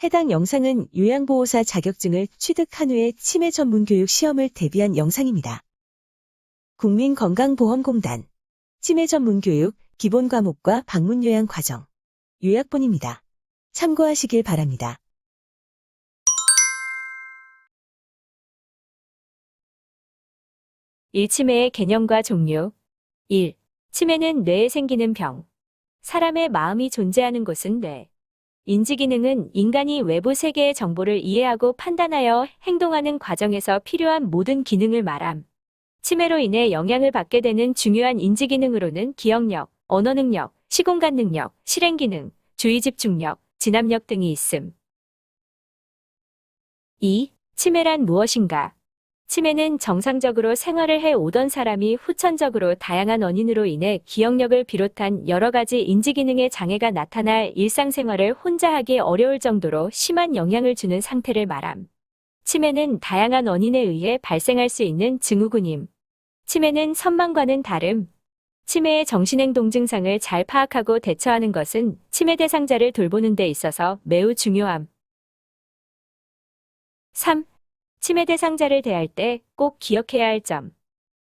해당 영상은 요양보호사 자격증을 취득한 후에 치매 전문 교육 시험을 대비한 영상입니다. 국민건강보험공단 치매 전문 교육 기본 과목과 방문 요양 과정 요약본입니다. 참고하시길 바랍니다. 치매의 개념과 종류. 1. 치매는 뇌에 생기는 병. 사람의 마음이 존재하는 곳은 뇌. 인지기능은 인간이 외부 세계의 정보를 이해하고 판단하여 행동하는 과정에서 필요한 모든 기능을 말함. 치매로 인해 영향을 받게 되는 중요한 인지기능으로는 기억력, 언어능력, 시공간 능력, 실행기능, 주의집중력, 진압력 등이 있음. 2. 치매란 무엇인가? 치매는 정상적으로 생활을 해 오던 사람이 후천적으로 다양한 원인으로 인해 기억력을 비롯한 여러 가지 인지기능의 장애가 나타나 일상생활을 혼자 하기 어려울 정도로 심한 영향을 주는 상태를 말함. 치매는 다양한 원인에 의해 발생할 수 있는 증후군임. 치매는 선망과는 다름. 치매의 정신행동 증상을 잘 파악하고 대처하는 것은 치매 대상자를 돌보는 데 있어서 매우 중요함. 3. 치매 대상자를 대할 때 꼭 기억해야 할 점.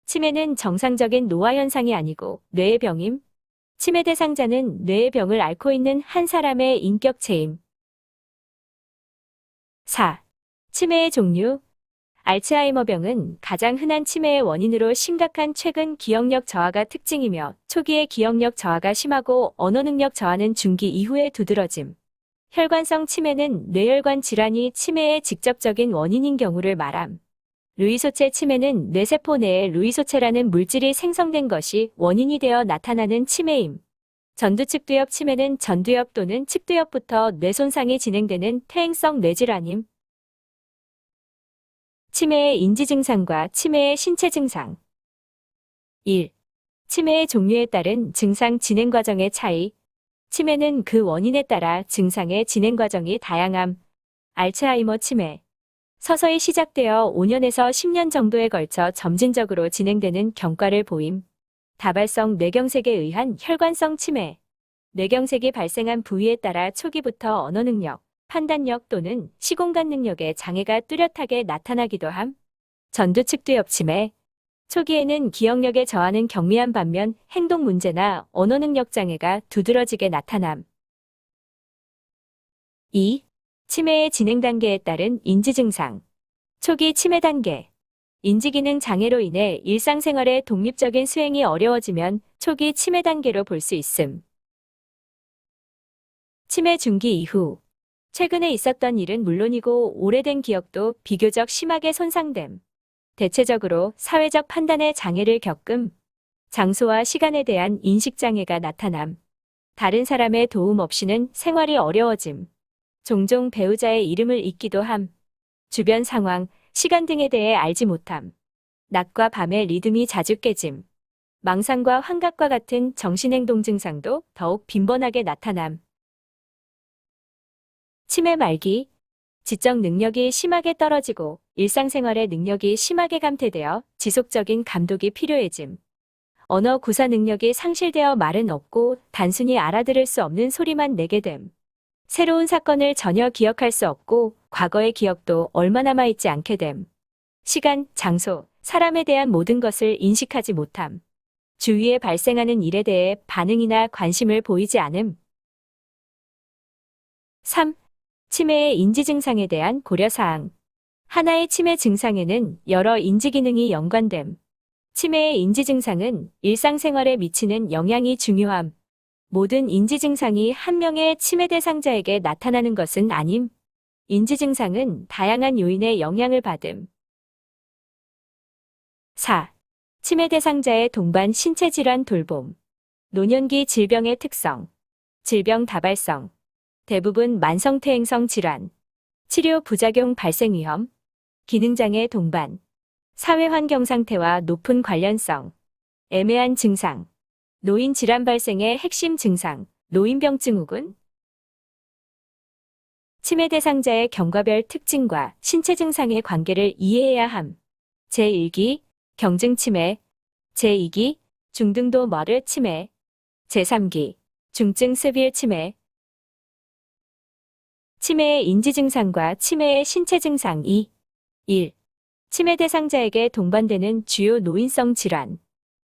치매는 정상적인 노화 현상이 아니고 뇌의 병임. 치매 대상자는 뇌의 병을 앓고 있는 한 사람의 인격체임. 4. 치매의 종류. 알츠하이머병은 가장 흔한 치매의 원인으로 심각한 최근 기억력 저하가 특징이며 초기의 기억력 저하가 심하고 언어능력 저하는 중기 이후에 두드러짐. 혈관성 치매는 뇌혈관 질환이 치매의 직접적인 원인인 경우를 말함. 루이소체 치매는 뇌세포 내에 루이소체라는 물질이 생성된 것이 원인이 되어 나타나는 치매임. 전두측두엽 치매는 전두엽 또는 측두엽부터 뇌 손상이 진행되는 퇴행성 뇌질환임. 치매의 인지증상과 치매의 신체 증상. 1. 치매의 종류에 따른 증상 진행 과정의 차이. 치매는 그 원인에 따라 증상의 진행 과정이 다양함. 알츠하이머 치매. 서서히 시작되어 5년에서 10년 정도에 걸쳐 점진적으로 진행되는 경과를 보임. 다발성 뇌경색에 의한 혈관성 치매. 뇌경색이 발생한 부위에 따라 초기부터 언어능력, 판단력 또는 시공간 능력의 장애가 뚜렷하게 나타나기도 함. 전두측두엽 치매. 초기에는 기억력에 저하는 경미한 반면 행동 문제나 언어 능력 장애가 두드러지게 나타남. 2. 치매의 진행 단계에 따른 인지 증상. 초기 치매 단계. 인지기능 장애로 인해 일상생활의 독립적인 수행이 어려워지면 초기 치매 단계로 볼 수 있음. 치매 중기 이후. 최근에 있었던 일은 물론이고 오래된 기억도 비교적 심하게 손상됨. 대체적으로 사회적 판단의 장애를 겪음. 장소와 시간에 대한 인식장애가 나타남. 다른 사람의 도움 없이는 생활이 어려워짐. 종종 배우자의 이름을 잊기도 함. 주변 상황, 시간 등에 대해 알지 못함. 낮과 밤의 리듬이 자주 깨짐. 망상과 환각과 같은 정신행동 증상도 더욱 빈번하게 나타남. 치매 말기. 지적 능력이 심하게 떨어지고 일상생활의 능력이 심하게 감퇴되어 지속적인 감독이 필요해짐. 언어 구사 능력이 상실되어 말은 없고 단순히 알아들을 수 없는 소리만 내게 됨. 새로운 사건을 전혀 기억할 수 없고 과거의 기억도 얼마 남아있지 않게 됨. 시간, 장소, 사람에 대한 모든 것을 인식하지 못함. 주위에 발생하는 일에 대해 반응이나 관심을 보이지 않음. 3. 치매의 인지 증상에 대한 고려사항. 하나의 치매 증상에는 여러 인지기능이 연관됨. 치매의 인지 증상은 일상생활에 미치는 영향이 중요함. 모든 인지 증상이 한 명의 치매 대상자에게 나타나는 것은 아님. 인지 증상은 다양한 요인의 영향을 받음. 4. 치매 대상자의 동반 신체 질환 돌봄. 노년기 질병의 특성. 질병 다발성. 대부분 만성퇴행성 질환. 치료 부작용 발생 위험. 기능장애 동반. 사회환경 상태와 높은 관련성. 애매한 증상. 노인 질환 발생의 핵심 증상. 노인병증 후군. 치매 대상자의 경과별 특징과 신체 증상의 관계를 이해해야 함. 제1기 경증 치매. 제2기 중등도 머르 치매. 제3기 중증 스빌 치매. 치매의 인지 증상과 치매의 신체 증상 2. 1. 치매 대상자에게 동반되는 주요 노인성 질환.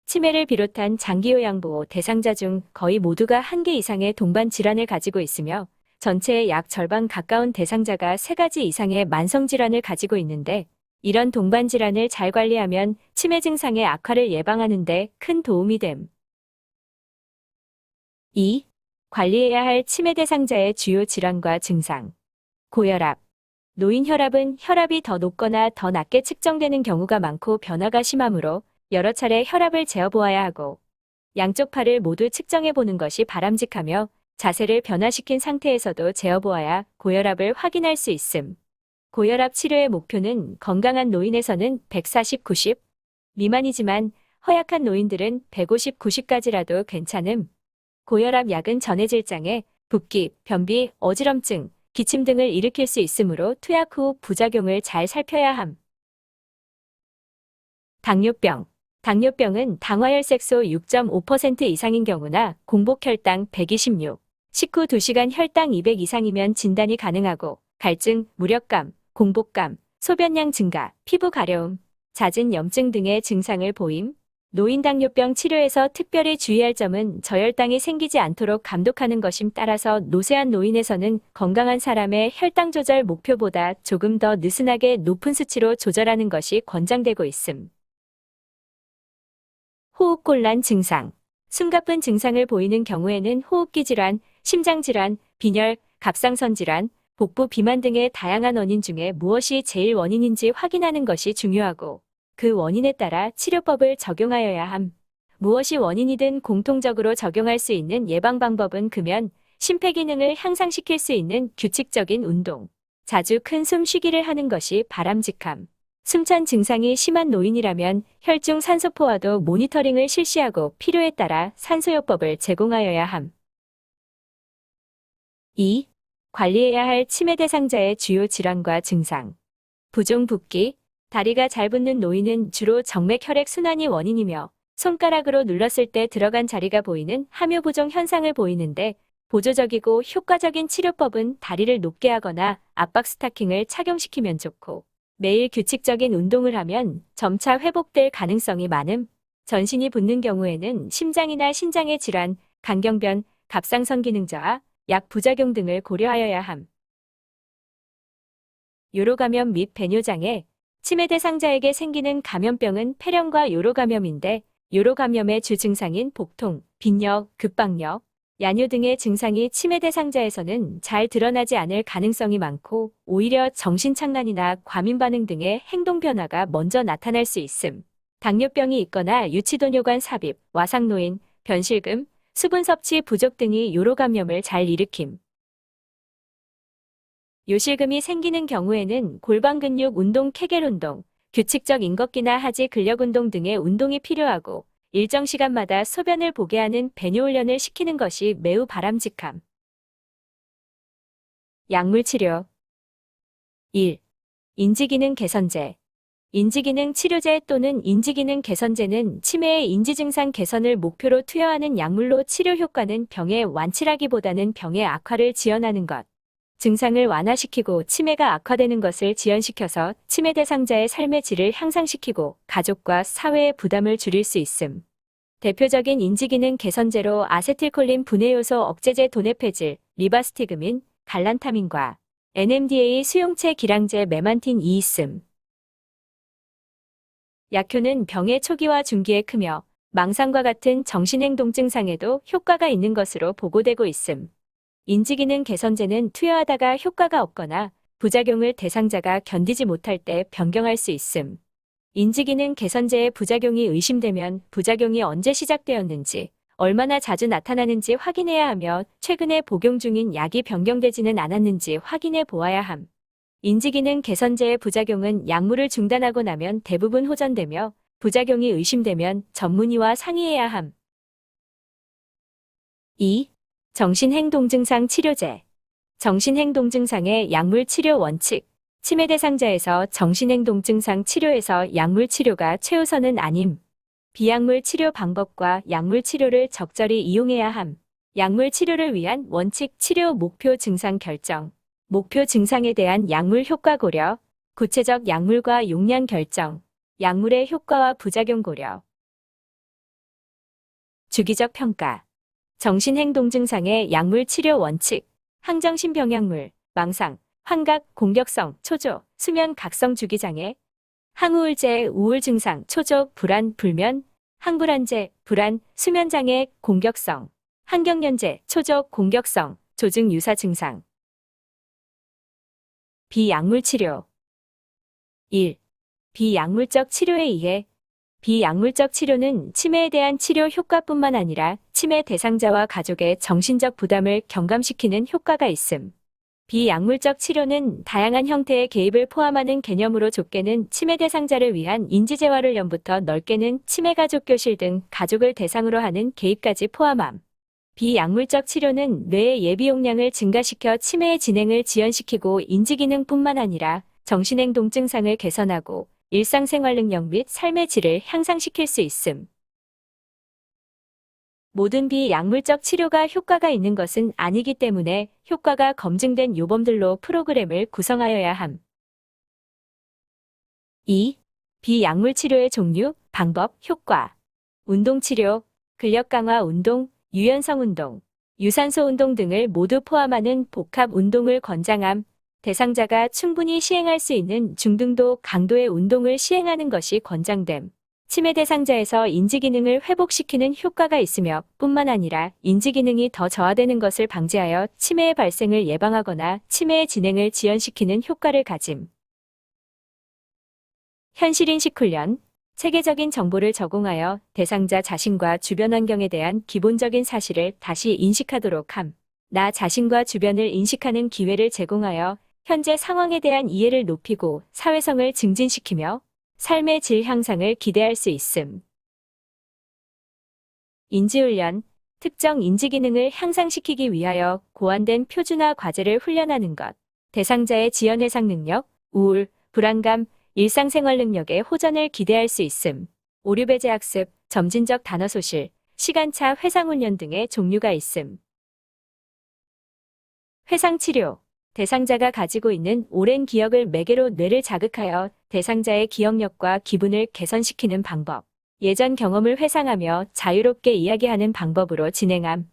치매를 비롯한 장기요양보호 대상자 중 거의 모두가 한 개 이상의 동반 질환을 가지고 있으며 전체의 약 절반 가까운 대상자가 3가지 이상의 만성질환을 가지고 있는데 이런 동반 질환을 잘 관리하면 치매 증상의 악화를 예방하는 데 큰 도움이 됨. 2. 관리해야 할 치매 대상자의 주요 질환과 증상. 고혈압. 노인 혈압은 혈압이 더 높거나 더 낮게 측정되는 경우가 많고 변화가 심하므로 여러 차례 혈압을 재어보아야 하고 양쪽 팔을 모두 측정해보는 것이 바람직하며 자세를 변화시킨 상태에서도 재어보아야 고혈압을 확인할 수 있음. 고혈압 치료의 목표는 건강한 노인에서는 140, 90 미만이지만 허약한 노인들은 150, 90까지라도 괜찮음. 고혈압 약은 전해질 장애, 붓기, 변비, 어지럼증, 기침 등을 일으킬 수 있으므로 투약 후 부작용을 잘 살펴야 함. 당뇨병. 당뇨병은 당화혈색소 6.5% 이상인 경우나 공복혈당 126, 식후 2시간 혈당 200 이상이면 진단이 가능하고 갈증, 무력감, 공복감, 소변량 증가, 피부 가려움, 잦은 염증 등의 증상을 보임. 노인 당뇨병 치료에서 특별히 주의할 점은 저혈당이 생기지 않도록 감독하는 것임. 따라서 노쇠한 노인에서는 건강한 사람의 혈당 조절 목표보다 조금 더 느슨하게 높은 수치로 조절하는 것이 권장되고 있음. 호흡곤란 증상. 숨가쁜 증상을 보이는 경우에는 호흡기 질환, 심장질환, 빈혈, 갑상선 질환, 복부 비만 등의 다양한 원인 중에 무엇이 제일 원인인지 확인하는 것이 중요하고 그 원인에 따라 치료법을 적용하여야 함. 무엇이 원인이든 공통적으로 적용할 수 있는 예방 방법은 금연, 심폐기능을 향상시킬 수 있는 규칙적인 운동, 자주 큰 숨쉬기를 하는 것이 바람직함. 숨찬 증상이 심한 노인이라면 혈중 산소포화도 모니터링을 실시하고 필요에 따라 산소요법을 제공하여야 함. 2. 관리해야 할 치매 대상자의 주요 질환과 증상. 부종 붓기. 다리가 잘 붓는 노인은 주로 정맥 혈액 순환이 원인이며 손가락으로 눌렀을 때 들어간 자리가 보이는 함유부종 현상을 보이는데 보조적이고 효과적인 치료법은 다리를 높게 하거나 압박 스타킹을 착용시키면 좋고 매일 규칙적인 운동을 하면 점차 회복될 가능성이 많음. 전신이 붓는 경우에는 심장이나 신장의 질환, 간경변, 갑상선 기능 저하, 약 부작용 등을 고려하여야 함. 요로감염 및 배뇨장애. 치매 대상자에게 생기는 감염병은 폐렴과 요로감염인데 요로감염의 주 증상인 복통, 빈뇨, 급박뇨, 야뇨 등의 증상이 치매 대상자에서는 잘 드러나지 않을 가능성이 많고 오히려 정신착란이나 과민 반응 등의 행동 변화가 먼저 나타날 수 있음. 당뇨병이 있거나 유치도뇨관 삽입, 와상노인, 변실금, 수분 섭취 부족 등이 요로감염을 잘 일으킴. 요실금이 생기는 경우에는 골반 근육 운동, 케겔 운동, 규칙적 인걷기나 하지 근력 운동 등의 운동이 필요하고 일정 시간마다 소변을 보게 하는 배뇨 훈련을 시키는 것이 매우 바람직함. 약물 치료. 1. 인지기능 개선제. 인지기능 치료제 또는 인지기능 개선제는 치매의 인지증상 개선을 목표로 투여하는 약물로 치료 효과는 병의 완치라기보다는 병의 악화를 지연하는 것. 증상을 완화시키고 치매가 악화되는 것을 지연시켜서 치매 대상자의 삶의 질을 향상시키고 가족과 사회의 부담을 줄일 수 있음. 대표적인 인지기능 개선제로 아세틸콜린 분해요소 억제제 도네페질, 리바스티그민, 갈란타민과 NMDA 수용체 기량제 메만틴이 있음. 약효는 병의 초기와 중기에 크며 망상과 같은 정신행동 증상에도 효과가 있는 것으로 보고되고 있음. 인지기능 개선제는 투여하다가 효과가 없거나 부작용을 대상자가 견디지 못할 때 변경할 수 있음. 인지기능 개선제의 부작용이 의심되면 부작용이 언제 시작되었는지, 얼마나 자주 나타나는지 확인해야 하며 최근에 복용 중인 약이 변경되지는 않았는지 확인해 보아야 함. 인지기능 개선제의 부작용은 약물을 중단하고 나면 대부분 호전되며 부작용이 의심되면 전문의와 상의해야 함. 2. 정신행동증상 치료제. 정신행동증상의 약물 치료 원칙. 치매 대상자에서 정신행동증상 치료에서 약물 치료가 최우선은 아님. 비약물 치료 방법과 약물 치료를 적절히 이용해야 함. 약물 치료를 위한 원칙 치료 목표 증상 결정. 목표 증상에 대한 약물 효과 고려, 구체적 약물과 용량 결정, 약물의 효과와 부작용 고려. 주기적 평가. 정신행동 증상의 약물 치료 원칙, 항정신병약물, 망상, 환각, 공격성, 초조, 수면 각성 주기장애, 항우울제, 우울 증상, 초조, 불안, 불면, 항불안제, 불안, 수면장애, 공격성, 항경련제, 초조, 공격성, 조증 유사 증상. 비약물 치료. 1. 비약물적 치료에 의해 비약물적 치료는 치매에 대한 치료 효과뿐만 아니라 치매 대상자와 가족의 정신적 부담을 경감시키는 효과가 있음. 비약물적 치료는 다양한 형태의 개입을 포함하는 개념으로 좁게는 치매 대상자를 위한 인지재활훈련부터 넓게는 치매 가족 교실 등 가족을 대상으로 하는 개입까지 포함함. 비약물적 치료는 뇌의 예비 용량을 증가시켜 치매의 진행을 지연시키고 인지기능뿐만 아니라 정신행동 증상을 개선하고 일상생활 능력 및 삶의 질을 향상시킬 수 있음. 모든 비약물적 치료가 효과가 있는 것은 아니기 때문에 효과가 검증된 요법들로 프로그램을 구성하여야 함. 2. 비약물 치료의 종류, 방법, 효과. 운동치료, 근력 강화 운동, 유연성 운동, 유산소 운동 등을 모두 포함하는 복합 운동을 권장함. 대상자가 충분히 시행할 수 있는 중등도 강도의 운동을 시행하는 것이 권장됨. 치매 대상자에서 인지기능을 회복시키는 효과가 있으며 뿐만 아니라 인지기능이 더 저하되는 것을 방지하여 치매의 발생을 예방하거나 치매의 진행을 지연시키는 효과를 가짐. 현실인식 훈련. 체계적인 정보를 적응하여 대상자 자신과 주변 환경에 대한 기본적인 사실을 다시 인식하도록 함. 나 자신과 주변을 인식하는 기회를 제공하여 현재 상황에 대한 이해를 높이고 사회성을 증진시키며 삶의 질 향상을 기대할 수 있음. 인지훈련. 특정 인지기능을 향상시키기 위하여 고안된 표준화 과제를 훈련하는 것. 대상자의 지연 해상 능력, 우울, 불안감, 일상생활 능력의 호전을 기대할 수 있음. 오류배제 학습, 점진적 단어 소실, 시간차 회상훈련 등의 종류가 있음. 회상치료. 대상자가 가지고 있는 오랜 기억을 매개로 뇌를 자극하여 대상자의 기억력과 기분을 개선시키는 방법. 예전 경험을 회상하며 자유롭게 이야기하는 방법으로 진행함.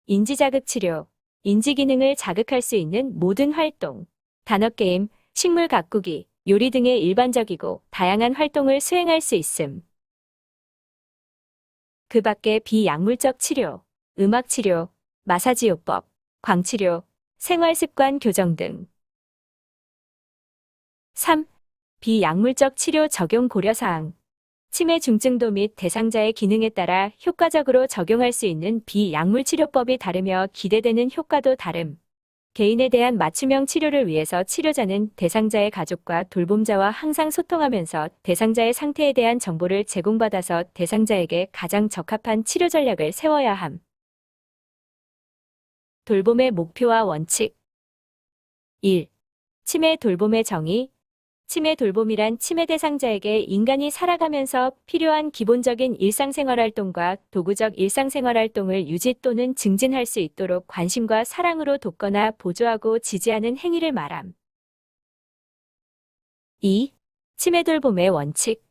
인지자극치료. 인지기능을 자극할 수 있는 모든 활동. 단어게임, 식물 가꾸기, 요리 등의 일반적이고 다양한 활동을 수행할 수 있음. 그 밖에 비약물적 치료, 음악치료, 마사지요법, 광치료, 생활습관 교정 등. 3. 비약물적 치료 적용 고려사항. 치매 중증도 및 대상자의 기능에 따라 효과적으로 적용할 수 있는 비약물 치료법이 다르며 기대되는 효과도 다름. 개인에 대한 맞춤형 치료를 위해서 치료자는 대상자의 가족과 돌봄자와 항상 소통하면서 대상자의 상태에 대한 정보를 제공받아서 대상자에게 가장 적합한 치료 전략을 세워야 함. 돌봄의 목표와 원칙. 1. 치매 돌봄의 정의. 치매 돌봄이란 치매 대상자에게 인간이 살아가면서 필요한 기본적인 일상생활 활동과 도구적 일상생활 활동을 유지 또는 증진할 수 있도록 관심과 사랑으로 돕거나 보조하고 지지하는 행위를 말함. 2. 치매 돌봄의 원칙.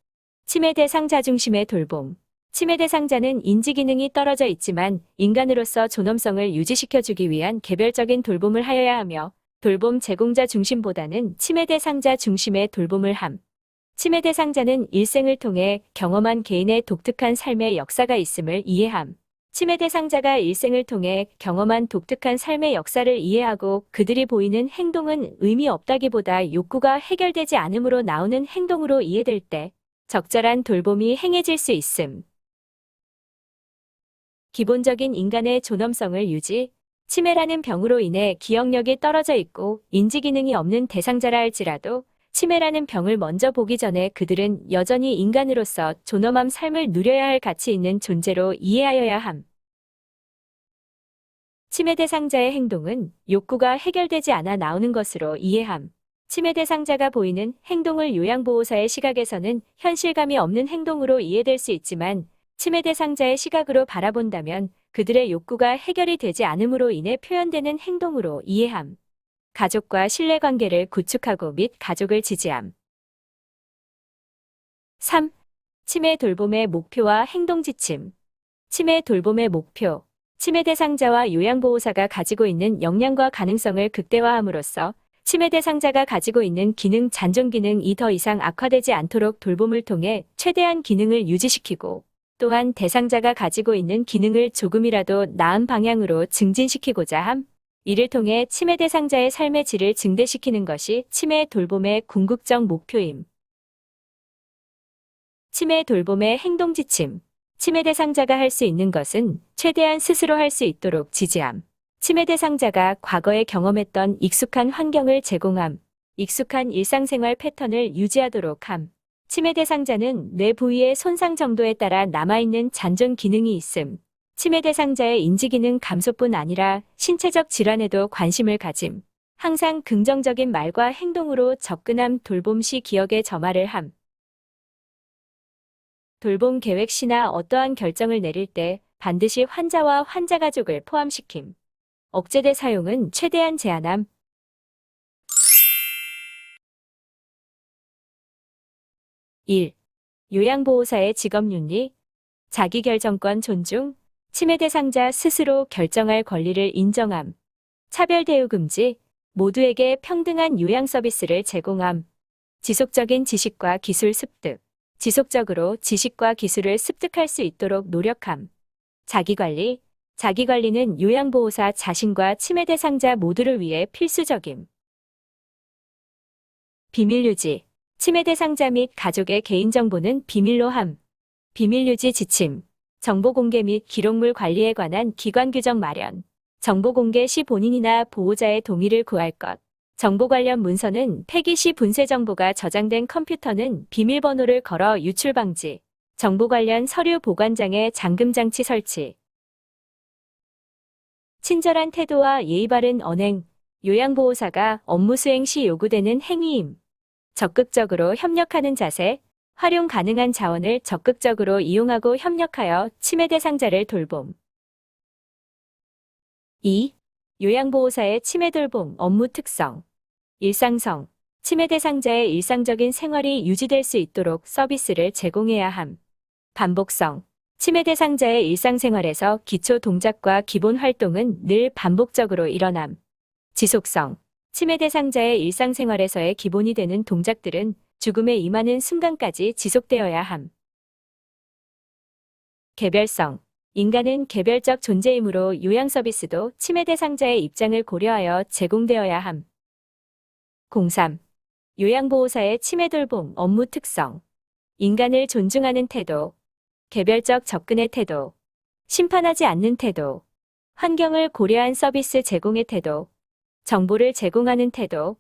치매 대상자 중심의 돌봄. 치매 대상자는 인지기능이 떨어져 있지만 인간으로서 존엄성을 유지시켜주기 위한 개별적인 돌봄을 하여야 하며 돌봄 제공자 중심보다는 치매 대상자 중심의 돌봄을 함. 치매 대상자는 일생을 통해 경험한 개인의 독특한 삶의 역사가 있음을 이해함. 치매 대상자가 일생을 통해 경험한 독특한 삶의 역사를 이해하고 그들이 보이는 행동은 의미 없다기보다 욕구가 해결되지 않음으로 나오는 행동으로 이해될 때 적절한 돌봄이 행해질 수 있음. 기본적인 인간의 존엄성을 유지. 치매라는 병으로 인해 기억력이 떨어져 있고 인지기능이 없는 대상자라 할지라도 치매라는 병을 먼저 보기 전에 그들은 여전히 인간으로서 존엄한 삶을 누려야 할 가치 있는 존재로 이해하여야 함. 치매 대상자의 행동은 욕구가 해결되지 않아 나오는 것으로 이해함. 치매 대상자가 보이는 행동을 요양보호사의 시각에서는 현실감이 없는 행동으로 이해될 수 있지만 치매 대상자의 시각으로 바라본다면 그들의 욕구가 해결이 되지 않음으로 인해 표현되는 행동으로 이해함. 가족과 신뢰관계를 구축하고 및 가족을 지지함. 3. 치매 돌봄의 목표와 행동 지침. 치매 돌봄의 목표. 치매 대상자와 요양보호사가 가지고 있는 역량과 가능성을 극대화함으로써 치매 대상자가 가지고 있는 기능, 잔존 기능이 더 이상 악화되지 않도록 돌봄을 통해 최대한 기능을 유지시키고, 또한 대상자가 가지고 있는 기능을 조금이라도 나은 방향으로 증진시키고자 함. 이를 통해 치매 대상자의 삶의 질을 증대시키는 것이 치매 돌봄의 궁극적 목표임. 치매 돌봄의 행동 지침. 치매 대상자가 할 수 있는 것은 최대한 스스로 할 수 있도록 지지함. 치매 대상자가 과거에 경험했던 익숙한 환경을 제공함. 익숙한 일상생활 패턴을 유지하도록 함. 치매 대상자는 뇌 부위의 손상 정도에 따라 남아있는 잔존 기능이 있음. 치매 대상자의 인지기능 감소뿐 아니라 신체적 질환에도 관심을 가짐. 항상 긍정적인 말과 행동으로 접근함. 돌봄 시 기억에 점화를 함. 돌봄 계획 시나 어떠한 결정을 내릴 때 반드시 환자와 환자 가족을 포함시킴. 억제대 사용은 최대한 제한함. 1. 요양보호사의 직업윤리. 자기결정권 존중. 치매 대상자 스스로 결정할 권리를 인정함. 차별 대우 금지. 모두에게 평등한 요양 서비스를 제공함. 지속적인 지식과 기술 습득. 지속적으로 지식과 기술을 습득할 수 있도록 노력함. 자기관리. 자기관리는 요양보호사 자신과 치매 대상자 모두를 위해 필수적임. 비밀유지. 치매 대상자 및 가족의 개인정보는 비밀로 함. 비밀유지 지침. 정보 공개 및 기록물 관리에 관한 기관 규정 마련. 정보 공개 시 본인이나 보호자의 동의를 구할 것. 정보 관련 문서는 폐기 시 분쇄 정보가 저장된 컴퓨터는 비밀번호를 걸어 유출 방지. 정보 관련 서류 보관장에 잠금 장치 설치. 친절한 태도와 예의 바른 언행. 요양보호사가 업무 수행 시 요구되는 행위임. 적극적으로 협력하는 자세. 활용 가능한 자원을 적극적으로 이용하고 협력하여 치매 대상자를 돌봄. 2. 요양보호사의 치매 돌봄 업무 특성. 일상성. 치매 대상자의 일상적인 생활이 유지될 수 있도록 서비스를 제공해야 함. 반복성. 치매 대상자의 일상생활에서 기초 동작과 기본 활동은 늘 반복적으로 일어남. 지속성. 치매 대상자의 일상생활에서의 기본이 되는 동작들은 죽음에 임하는 순간까지 지속되어야 함. 개별성. 인간은 개별적 존재이므로 요양 서비스도 치매 대상자의 입장을 고려하여 제공되어야 함. 03. 요양보호사의 치매 돌봄 업무 특성. 인간을 존중하는 태도. 개별적 접근의 태도. 심판하지 않는 태도. 환경을 고려한 서비스 제공의 태도. 정보를 제공하는 태도.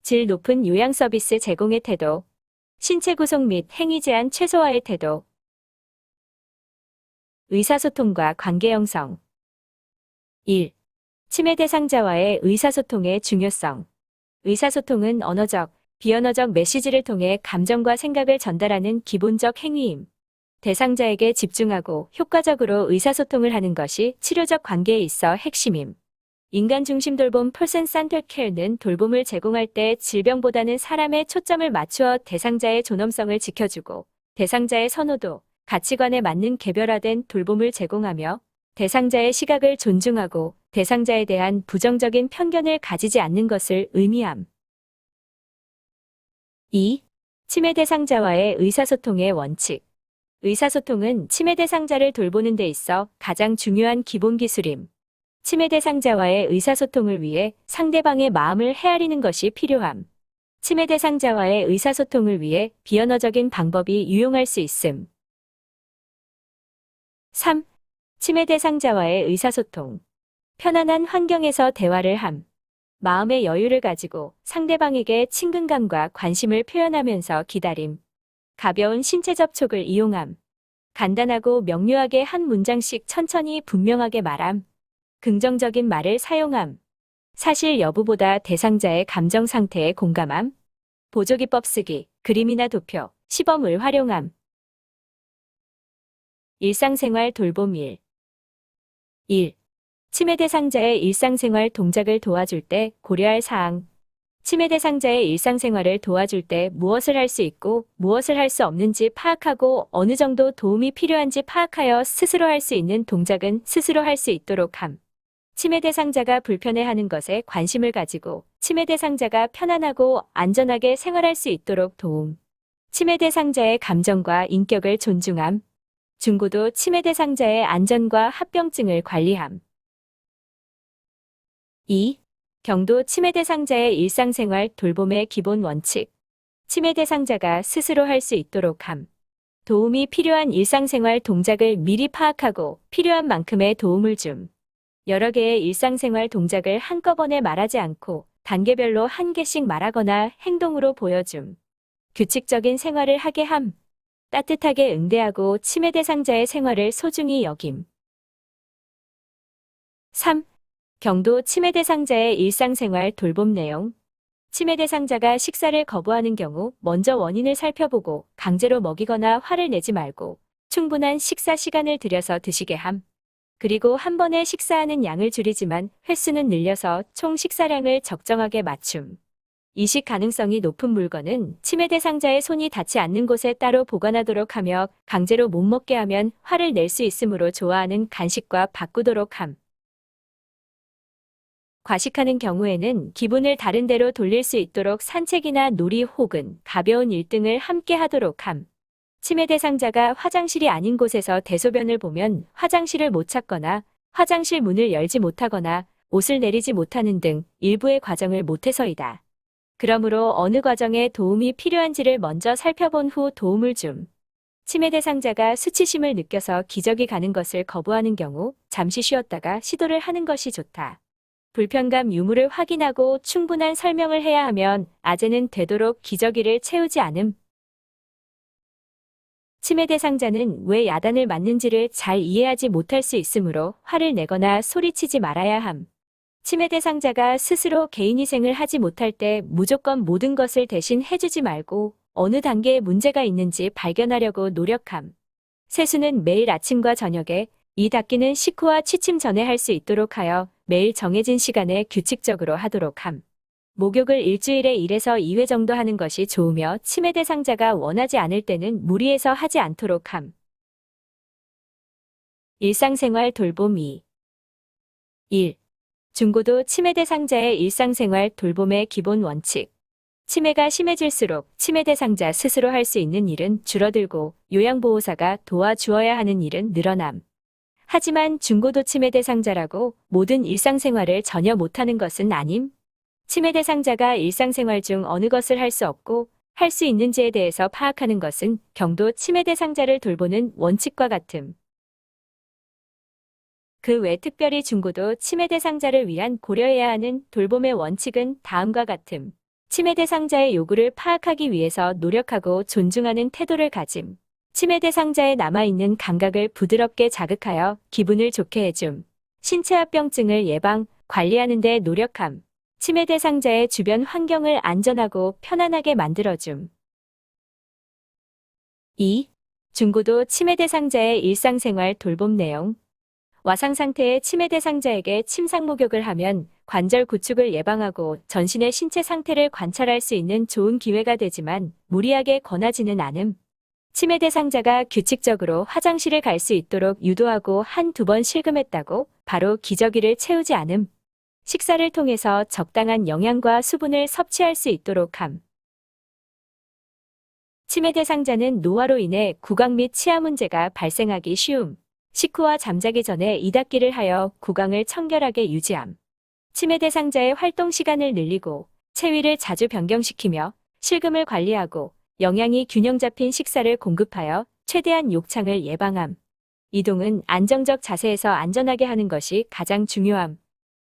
질 높은 요양 서비스 제공의 태도. 신체 구속 및 행위 제한 최소화의 태도. 의사소통과 관계 형성. 1. 치매 대상자와의 의사소통의 중요성. 의사소통은 언어적, 비언어적 메시지를 통해 감정과 생각을 전달하는 기본적 행위임. 대상자에게 집중하고 효과적으로 의사소통을 하는 것이 치료적 관계에 있어 핵심임. 인간 중심 돌봄 Person Centered Care는 돌봄을 제공할 때 질병보다는 사람에 초점을 맞추어 대상자의 존엄성을 지켜주고 대상자의 선호도, 가치관에 맞는 개별화된 돌봄을 제공하며 대상자의 시각을 존중하고 대상자에 대한 부정적인 편견을 가지지 않는 것을 의미함. 2. 치매 대상자와의 의사소통의 원칙. 의사소통은 치매 대상자를 돌보는 데 있어 가장 중요한 기본 기술임. 치매 대상자와의 의사소통을 위해 상대방의 마음을 헤아리는 것이 필요함. 치매 대상자와의 의사소통을 위해 비언어적인 방법이 유용할 수 있음. 3. 치매 대상자와의 의사소통. 편안한 환경에서 대화를 함. 마음의 여유를 가지고 상대방에게 친근감과 관심을 표현하면서 기다림. 가벼운 신체 접촉을 이용함. 간단하고 명료하게 한 문장씩 천천히 분명하게 말함. 긍정적인 말을 사용함. 사실 여부보다 대상자의 감정 상태에 공감함. 보조기법 쓰기, 그림이나 도표, 시범을 활용함. 일상생활 돌봄 1. 치매 대상자의 일상생활 동작을 도와줄 때 고려할 사항. 치매 대상자의 일상생활을 도와줄 때 무엇을 할 수 있고 무엇을 할 수 없는지 파악하고 어느 정도 도움이 필요한지 파악하여 스스로 할 수 있는 동작은 스스로 할 수 있도록 함. 치매 대상자가 불편해하는 것에 관심을 가지고 치매 대상자가 편안하고 안전하게 생활할 수 있도록 도움. 치매 대상자의 감정과 인격을 존중함. 중고도 치매 대상자의 안전과 합병증을 관리함. 2. 경도 치매 대상자의 일상생활 돌봄의 기본 원칙. 치매 대상자가 스스로 할 수 있도록 함. 도움이 필요한 일상생활 동작을 미리 파악하고 필요한 만큼의 도움을 줌. 여러 개의 일상생활 동작을 한꺼번에 말하지 않고 단계별로 한 개씩 말하거나 행동으로 보여줌. 규칙적인 생활을 하게 함. 따뜻하게 응대하고 치매 대상자의 생활을 소중히 여김. 3. 경도 치매 대상자의 일상생활 돌봄 내용. 치매 대상자가 식사를 거부하는 경우 먼저 원인을 살펴보고 강제로 먹이거나 화를 내지 말고 충분한 식사 시간을 들여서 드시게 함. 그리고 한 번에 식사하는 양을 줄이지만 횟수는 늘려서 총 식사량을 적정하게 맞춤. 이식 가능성이 높은 물건은 치매 대상자의 손이 닿지 않는 곳에 따로 보관하도록 하며 강제로 못 먹게 하면 화를 낼 수 있으므로 좋아하는 간식과 바꾸도록 함. 과식하는 경우에는 기분을 다른 데로 돌릴 수 있도록 산책이나 놀이 혹은 가벼운 일 등을 함께 하도록 함. 치매 대상자가 화장실이 아닌 곳에서 대소변을 보면 화장실을 못 찾거나 화장실 문을 열지 못하거나 옷을 내리지 못하는 등 일부의 과정을 못해서이다. 그러므로 어느 과정에 도움이 필요한지를 먼저 살펴본 후 도움을 줌. 치매 대상자가 수치심을 느껴서 기저귀 가는 것을 거부하는 경우 잠시 쉬었다가 시도를 하는 것이 좋다. 불편감 유무를 확인하고 충분한 설명을 해야 하면 아재는 되도록 기저귀를 채우지 않음. 치매 대상자는 왜 야단을 맞는지를 잘 이해하지 못할 수 있으므로 화를 내거나 소리치지 말아야 함. 치매 대상자가 스스로 개인위생을 하지 못할 때 무조건 모든 것을 대신 해주지 말고 어느 단계에 문제가 있는지 발견하려고 노력함. 세수는 매일 아침과 저녁에, 이 닦기는 식후와 취침 전에 할 수 있도록 하여 매일 정해진 시간에 규칙적으로 하도록 함. 목욕을 일주일에 1에서 2회 정도 하는 것이 좋으며 치매 대상자가 원하지 않을 때는 무리해서 하지 않도록 함. 일상생활 돌봄 2. 1. 중고도 치매 대상자의 일상생활 돌봄의 기본 원칙. 치매가 심해질수록 치매 대상자 스스로 할 수 있는 일은 줄어들고 요양보호사가 도와주어야 하는 일은 늘어남. 하지만 중고도 치매 대상자라고 모든 일상생활을 전혀 못하는 것은 아님. 치매 대상자가 일상생활 중 어느 것을 할 수 없고 할 수 있는지에 대해서 파악하는 것은 경도 치매 대상자를 돌보는 원칙과 같음. 그 외 특별히 중고도 치매 대상자를 위한 고려해야 하는 돌봄의 원칙은 다음과 같음. 치매 대상자의 요구를 파악하기 위해서 노력하고 존중하는 태도를 가짐. 치매 대상자의 남아있는 감각을 부드럽게 자극하여 기분을 좋게 해줌. 신체합병증을 예방, 관리하는 데 노력함. 치매 대상자의 주변 환경을 안전하고 편안하게 만들어줌. 2. 중고도 치매 대상자의 일상생활 돌봄 내용. 와상 상태의 치매 대상자에게 침상 목욕을 하면 관절 구축을 예방하고 전신의 신체 상태를 관찰할 수 있는 좋은 기회가 되지만 무리하게 권하지는 않음. 치매 대상자가 규칙적으로 화장실을 갈 수 있도록 유도하고 한두 번 실금했다고 바로 기저귀를 채우지 않음. 식사를 통해서 적당한 영양과 수분을 섭취할 수 있도록 함. 치매 대상자는 노화로 인해 구강 및 치아 문제가 발생하기 쉬움. 식후와 잠자기 전에 이 닦기를 하여 구강을 청결하게 유지함. 치매 대상자의 활동 시간을 늘리고 체위를 자주 변경시키며 실금을 관리하고 영양이 균형 잡힌 식사를 공급하여 최대한 욕창을 예방함. 이동은 안정적 자세에서 안전하게 하는 것이 가장 중요함.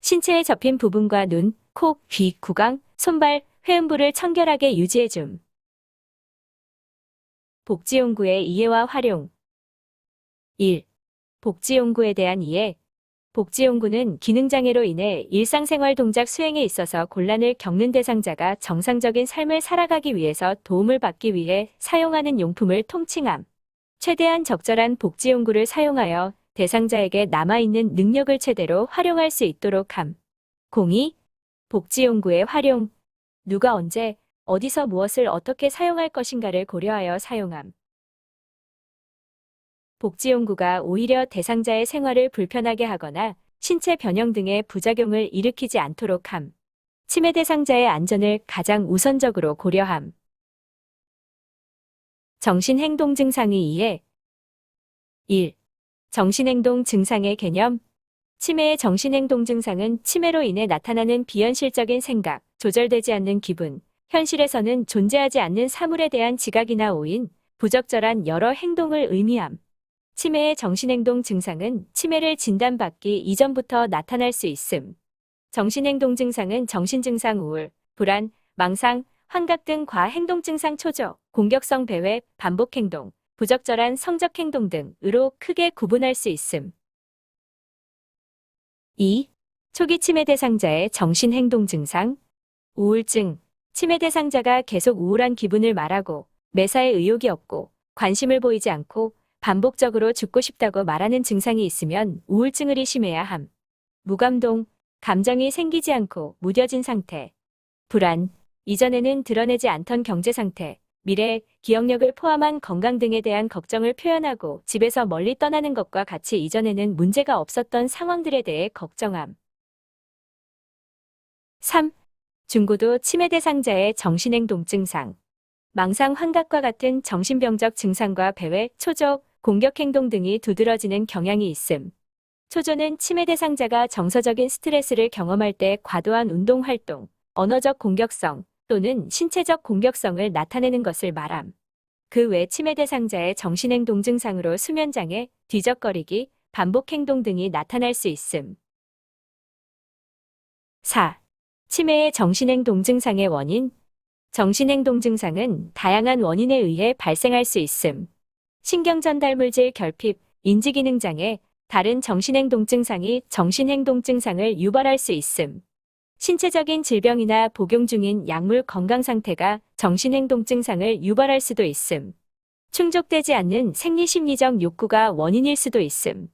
신체에 접힌 부분과 눈, 코, 귀, 구강, 손발, 회음부를 청결하게 유지해줌. 복지용구의 이해와 활용. 1. 복지용구에 대한 이해. 복지용구는 기능장애로 인해 일상생활 동작 수행에 있어서 곤란을 겪는 대상자가 정상적인 삶을 살아가기 위해서 도움을 받기 위해 사용하는 용품을 통칭함. 최대한 적절한 복지용구를 사용하여 대상자에게 남아있는 능력을 최대로 활용할 수 있도록 함. 02. 복지용구의 활용. 누가 언제, 어디서 무엇을 어떻게 사용할 것인가를 고려하여 사용함. 복지용구가 오히려 대상자의 생활을 불편하게 하거나 신체 변형 등의 부작용을 일으키지 않도록 함. 치매 대상자의 안전을 가장 우선적으로 고려함. 정신행동 증상의 이해. 1. 정신행동 증상의 개념. 치매의 정신행동 증상은 치매로 인해 나타나는 비현실적인 생각, 조절되지 않는 기분, 현실에서는 존재하지 않는 사물에 대한 지각이나 오인, 부적절한 여러 행동을 의미함. 치매의 정신행동 증상은 치매를 진단받기 이전부터 나타날 수 있음. 정신행동 증상은 정신증상 우울, 불안, 망상, 환각 등 과행동 증상 초조, 공격성 배회, 반복행동, 부적절한 성적행동 등으로 크게 구분할 수 있음. 2. 초기 치매 대상자의 정신행동 증상. 우울증. 치매 대상자가 계속 우울한 기분을 말하고 매사에 의욕이 없고 관심을 보이지 않고 반복적으로 죽고 싶다고 말하는 증상이 있으면 우울증을 의심해야 함. 무감동. 감정이 생기지 않고 무뎌진 상태. 불안. 이전에는 드러내지 않던 경제 상태, 미래, 기억력을 포함한 건강 등에 대한 걱정을 표현하고 집에서 멀리 떠나는 것과 같이 이전에는 문제가 없었던 상황들에 대해 걱정함. 3. 중고도 치매 대상자의 정신행동 증상. 망상 환각과 같은 정신병적 증상과 배회, 초조, 공격행동 등이 두드러지는 경향이 있음. 초조는 치매 대상자가 정서적인 스트레스를 경험할 때 과도한 운동활동, 언어적 공격성 또는 신체적 공격성을 나타내는 것을 말함. 그 외 치매 대상자의 정신행동 증상으로 수면장애, 뒤적거리기, 반복행동 등이 나타날 수 있음. 4. 치매의 정신행동 증상의 원인. 정신행동 증상은 다양한 원인에 의해 발생할 수 있음. 신경전달물질 결핍, 인지기능장애, 다른 정신행동 증상이 정신행동 증상을 유발할 수 있음. 신체적인 질병이나 복용 중인 약물 건강 상태가 정신행동 증상을 유발할 수도 있음. 충족되지 않는 생리심리적 욕구가 원인일 수도 있음.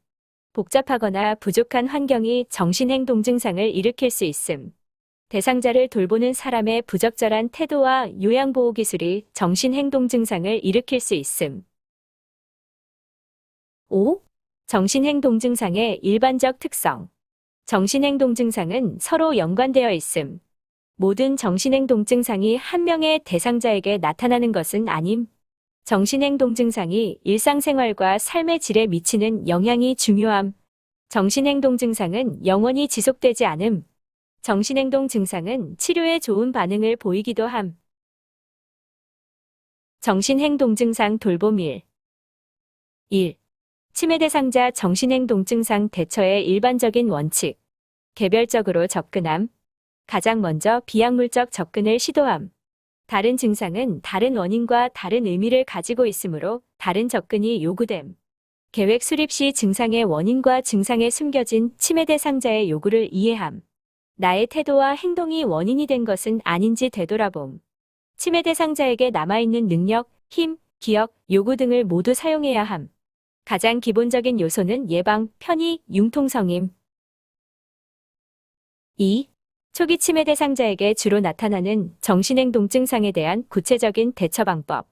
복잡하거나 부족한 환경이 정신행동 증상을 일으킬 수 있음. 대상자를 돌보는 사람의 부적절한 태도와 요양보호 기술이 정신행동 증상을 일으킬 수 있음. 5. 정신행동 증상의 일반적 특성. 정신행동 증상은 서로 연관되어 있음. 모든 정신행동 증상이 한 명의 대상자에게 나타나는 것은 아님. 정신행동 증상이 일상생활과 삶의 질에 미치는 영향이 중요함. 정신행동 증상은 영원히 지속되지 않음. 정신행동 증상은 치료에 좋은 반응을 보이기도 함. 정신행동 증상 돌봄 1. 치매 대상자 정신행동 증상 대처의 일반적인 원칙. 개별적으로 접근함. 가장 먼저 비약물적 접근을 시도함. 다른 증상은 다른 원인과 다른 의미를 가지고 있으므로 다른 접근이 요구됨. 계획 수립 시 증상의 원인과 증상에 숨겨진 치매 대상자의 요구를 이해함. 나의 태도와 행동이 원인이 된 것은 아닌지 되돌아봄. 치매 대상자에게 남아있는 능력, 힘, 기억, 요구 등을 모두 사용해야 함. 가장 기본적인 요소는 예방, 편의, 융통성임. 2. 초기 치매 대상자에게 주로 나타나는 정신행동 증상에 대한 구체적인 대처 방법.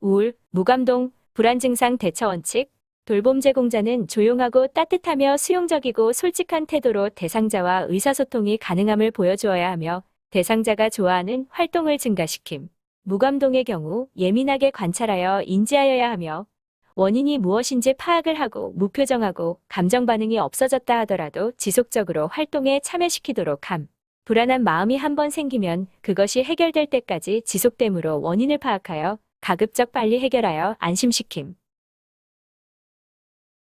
우울, 무감동, 불안 증상 대처 원칙. 돌봄 제공자는 조용하고 따뜻하며 수용적이고 솔직한 태도로 대상자와 의사소통이 가능함을 보여주어야 하며 대상자가 좋아하는 활동을 증가시킴. 무감동의 경우 예민하게 관찰하여 인지하여야 하며 원인이 무엇인지 파악을 하고 무표정하고 감정 반응이 없어졌다 하더라도 지속적으로 활동에 참여시키도록 함. 불안한 마음이 한번 생기면 그것이 해결될 때까지 지속됨으로 원인을 파악하여 가급적 빨리 해결하여 안심시킴.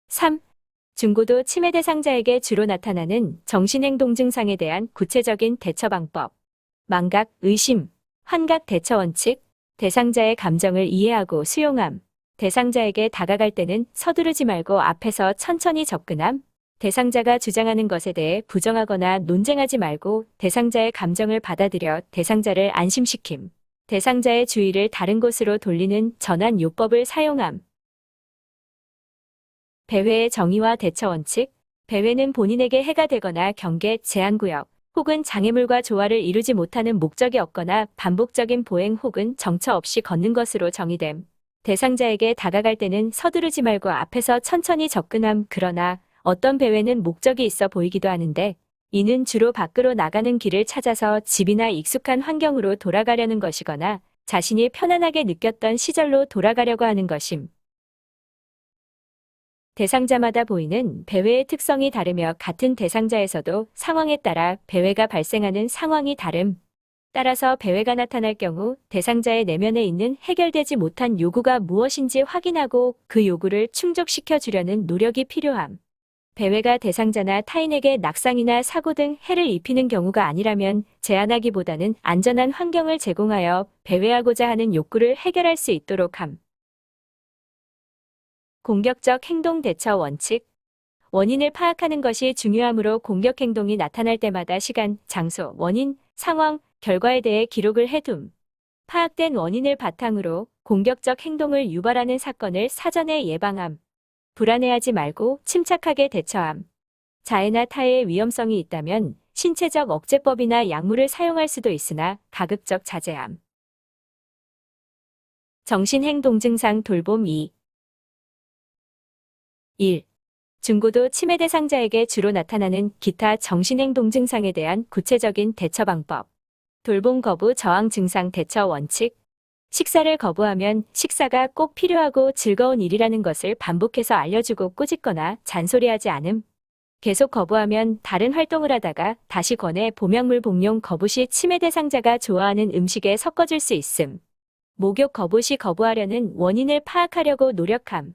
3. 중고도 치매 대상자에게 주로 나타나는 정신행동 증상에 대한 구체적인 대처 방법. 망각, 의심, 환각 대처 원칙. 대상자의 감정을 이해하고 수용함. 대상자에게 다가갈 때는 서두르지 말고 앞에서 천천히 접근함. 대상자가 주장하는 것에 대해 부정하거나 논쟁하지 말고 대상자의 감정을 받아들여 대상자를 안심시킴. 대상자의 주의를 다른 곳으로 돌리는 전환 요법을 사용함. 배회의 정의와 대처 원칙. 배회는 본인에게 해가 되거나 경계, 제한구역, 혹은 장애물과 조화를 이루지 못하는 목적이 없거나 반복적인 보행 혹은 정처 없이 걷는 것으로 정의됨. 대상자에게 다가갈 때는 서두르지 말고 앞에서 천천히 접근함. 그러나 어떤 배회는 목적이 있어 보이기도 하는데, 이는 주로 밖으로 나가는 길을 찾아서 집이나 익숙한 환경으로 돌아가려는 것이거나 자신이 편안하게 느꼈던 시절로 돌아가려고 하는 것임. 대상자마다 보이는 배회의 특성이 다르며 같은 대상자에서도 상황에 따라 배회가 발생하는 상황이 다름. 따라서 배회가 나타날 경우 대상자의 내면에 있는 해결되지 못한 요구가 무엇인지 확인하고 그 요구를 충족시켜 주려는 노력이 필요함. 배회가 대상자나 타인에게 낙상이나 사고 등 해를 입히는 경우가 아니라면 제한하기보다는 안전한 환경을 제공하여 배회하고자 하는 욕구를 해결할 수 있도록 함. 공격적 행동 대처 원칙. 원인을 파악하는 것이 중요하므로 공격 행동이 나타날 때마다 시간, 장소, 원인, 상황, 결과에 대해 기록을 해둠. 파악된 원인을 바탕으로 공격적 행동을 유발하는 사건을 사전에 예방함. 불안해하지 말고 침착하게 대처함. 자해나 타해의 위험성이 있다면 신체적 억제법이나 약물을 사용할 수도 있으나 가급적 자제함. 정신행동 증상 돌봄 2. 1. 중고도 치매 대상자에게 주로 나타나는 기타 정신행동 증상에 대한 구체적인 대처 방법. 돌봄 거부 저항 증상 대처 원칙. 식사를 거부하면 식사가 꼭 필요하고 즐거운 일이라는 것을 반복해서 알려주고 꾸짖거나 잔소리하지 않음. 계속 거부하면 다른 활동을 하다가 다시 권해 복약물 복용 거부 시 치매 대상자가 좋아하는 음식에 섞어줄 수 있음. 목욕 거부 시 거부하려는 원인을 파악하려고 노력함.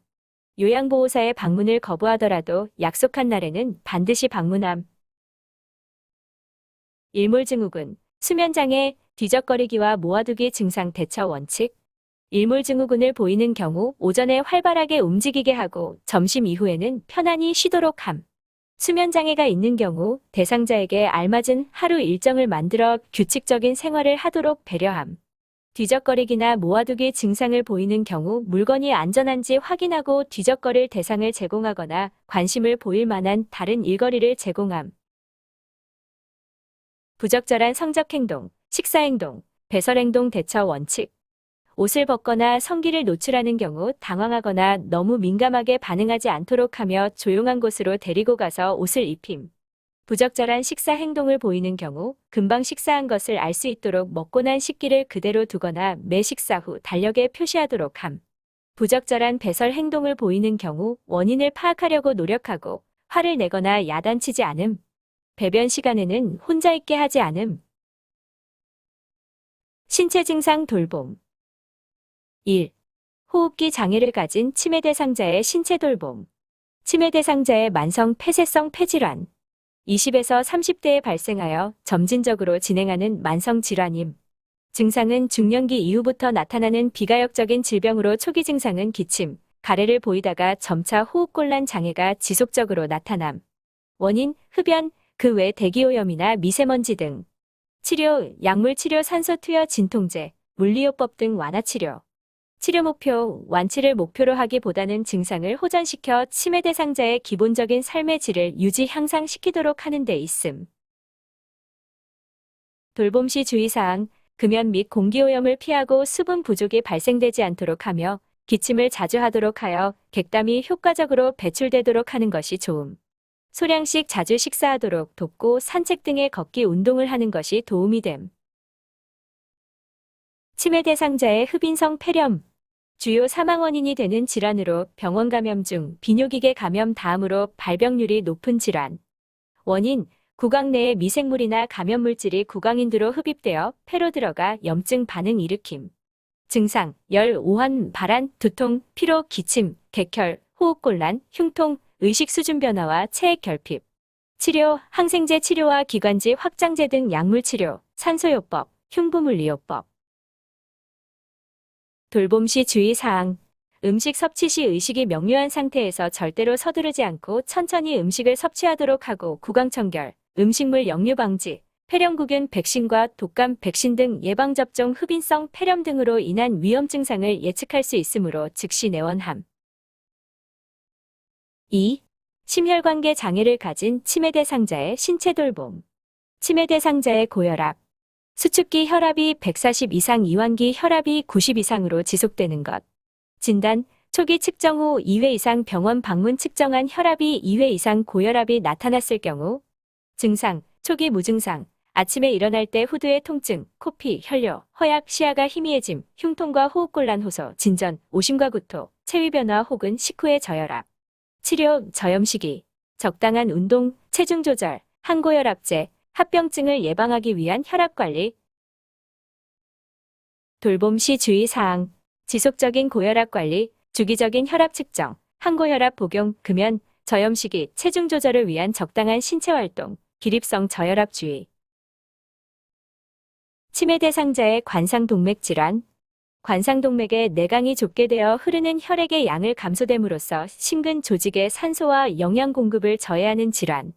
요양보호사의 방문을 거부하더라도 약속한 날에는 반드시 방문함. 일몰증후군, 수면장애, 뒤적거리기와 모아두기 증상 대처 원칙. 일몰증후군을 보이는 경우 오전에 활발하게 움직이게 하고 점심 이후에는 편안히 쉬도록 함. 수면장애가 있는 경우 대상자에게 알맞은 하루 일정을 만들어 규칙적인 생활을 하도록 배려함. 뒤적거리기나 모아두기 증상을 보이는 경우 물건이 안전한지 확인하고 뒤적거릴 대상을 제공하거나 관심을 보일 만한 다른 일거리를 제공함. 부적절한 성적행동, 식사행동, 배설행동 대처 원칙. 옷을 벗거나 성기를 노출하는 경우 당황하거나 너무 민감하게 반응하지 않도록 하며 조용한 곳으로 데리고 가서 옷을 입힘. 부적절한 식사 행동을 보이는 경우 금방 식사한 것을 알 수 있도록 먹고 난 식기를 그대로 두거나 매 식사 후 달력에 표시하도록 함. 부적절한 배설 행동을 보이는 경우 원인을 파악하려고 노력하고 화를 내거나 야단치지 않음. 배변 시간에는 혼자 있게 하지 않음. 신체 증상 돌봄. 1. 호흡기 장애를 가진 치매 대상자의 신체 돌봄. 치매 대상자의 만성 폐쇄성 폐질환. 20에서 30대에 발생하여 점진적으로 진행하는 만성 질환임. 증상은 중년기 이후부터 나타나는 비가역적인 질병으로 초기 증상은 기침, 가래를 보이다가 점차 호흡곤란 장애가 지속적으로 나타남. 원인, 흡연, 그 외 대기오염이나 미세먼지 등. 치료, 약물치료 산소투여 진통제, 물리요법 등 완화치료. 치료 목표, 완치를 목표로 하기보다는 증상을 호전시켜 치매 대상자의 기본적인 삶의 질을 유지 향상시키도록 하는 데 있음. 돌봄 시 주의사항, 금연 및 공기오염을 피하고 수분 부족이 발생되지 않도록 하며 기침을 자주 하도록 하여 객담이 효과적으로 배출되도록 하는 것이 좋음. 소량씩 자주 식사하도록 돕고 산책 등의 걷기 운동을 하는 것이 도움이 됨. 치매 대상자의 흡인성 폐렴. 주요 사망 원인이 되는 질환으로 병원 감염 중 비뇨기계 감염 다음으로 발병률이 높은 질환. 원인, 구강 내의 미생물이나 감염물질이 구강인두로 흡입되어 폐로 들어가 염증 반응 일으킴. 증상, 열, 오한, 발한, 두통, 피로, 기침, 객혈, 호흡곤란, 흉통, 의식 수준 변화와 체액 결핍. 치료, 항생제 치료와 기관지 확장제 등 약물 치료, 산소요법, 흉부물리요법. 돌봄 시 주의사항. 음식 섭취 시 의식이 명료한 상태에서 절대로 서두르지 않고 천천히 음식을 섭취하도록 하고 구강청결, 음식물 역류 방지, 폐렴구균 백신과 독감 백신 등 예방접종 흡인성 폐렴 등으로 인한 위험 증상을 예측할 수 있으므로 즉시 내원함. 2. 심혈관계 장애를 가진 치매 대상자의 신체 돌봄. 치매 대상자의 고혈압. 수축기 혈압이 140 이상 이완기 혈압이 90 이상으로 지속되는 것. 진단, 초기 측정 후 2회 이상 병원 방문 측정한 혈압이 2회 이상 고혈압이 나타났을 경우. 증상, 초기 무증상, 아침에 일어날 때 후두의 통증, 코피, 혈뇨, 허약, 시야가 희미해짐, 흉통과 호흡곤란 호소, 진전, 오심과 구토, 체위 변화 혹은 식후의 저혈압. 치료, 저염 시기, 적당한 운동, 체중 조절, 항고혈압제, 합병증을 예방하기 위한 혈압 관리. 돌봄 시 주의 사항, 지속적인 고혈압 관리, 주기적인 혈압 측정, 항고혈압 복용, 금연, 저염 시기, 체중 조절을 위한 적당한 신체 활동, 기립성 저혈압 주의. 치매 대상자의 관상동맥 질환. 관상동맥의 내강이 좁게 되어 흐르는 혈액의 양을 감소됨으로써 심근 조직의 산소와 영양 공급을 저해하는 질환.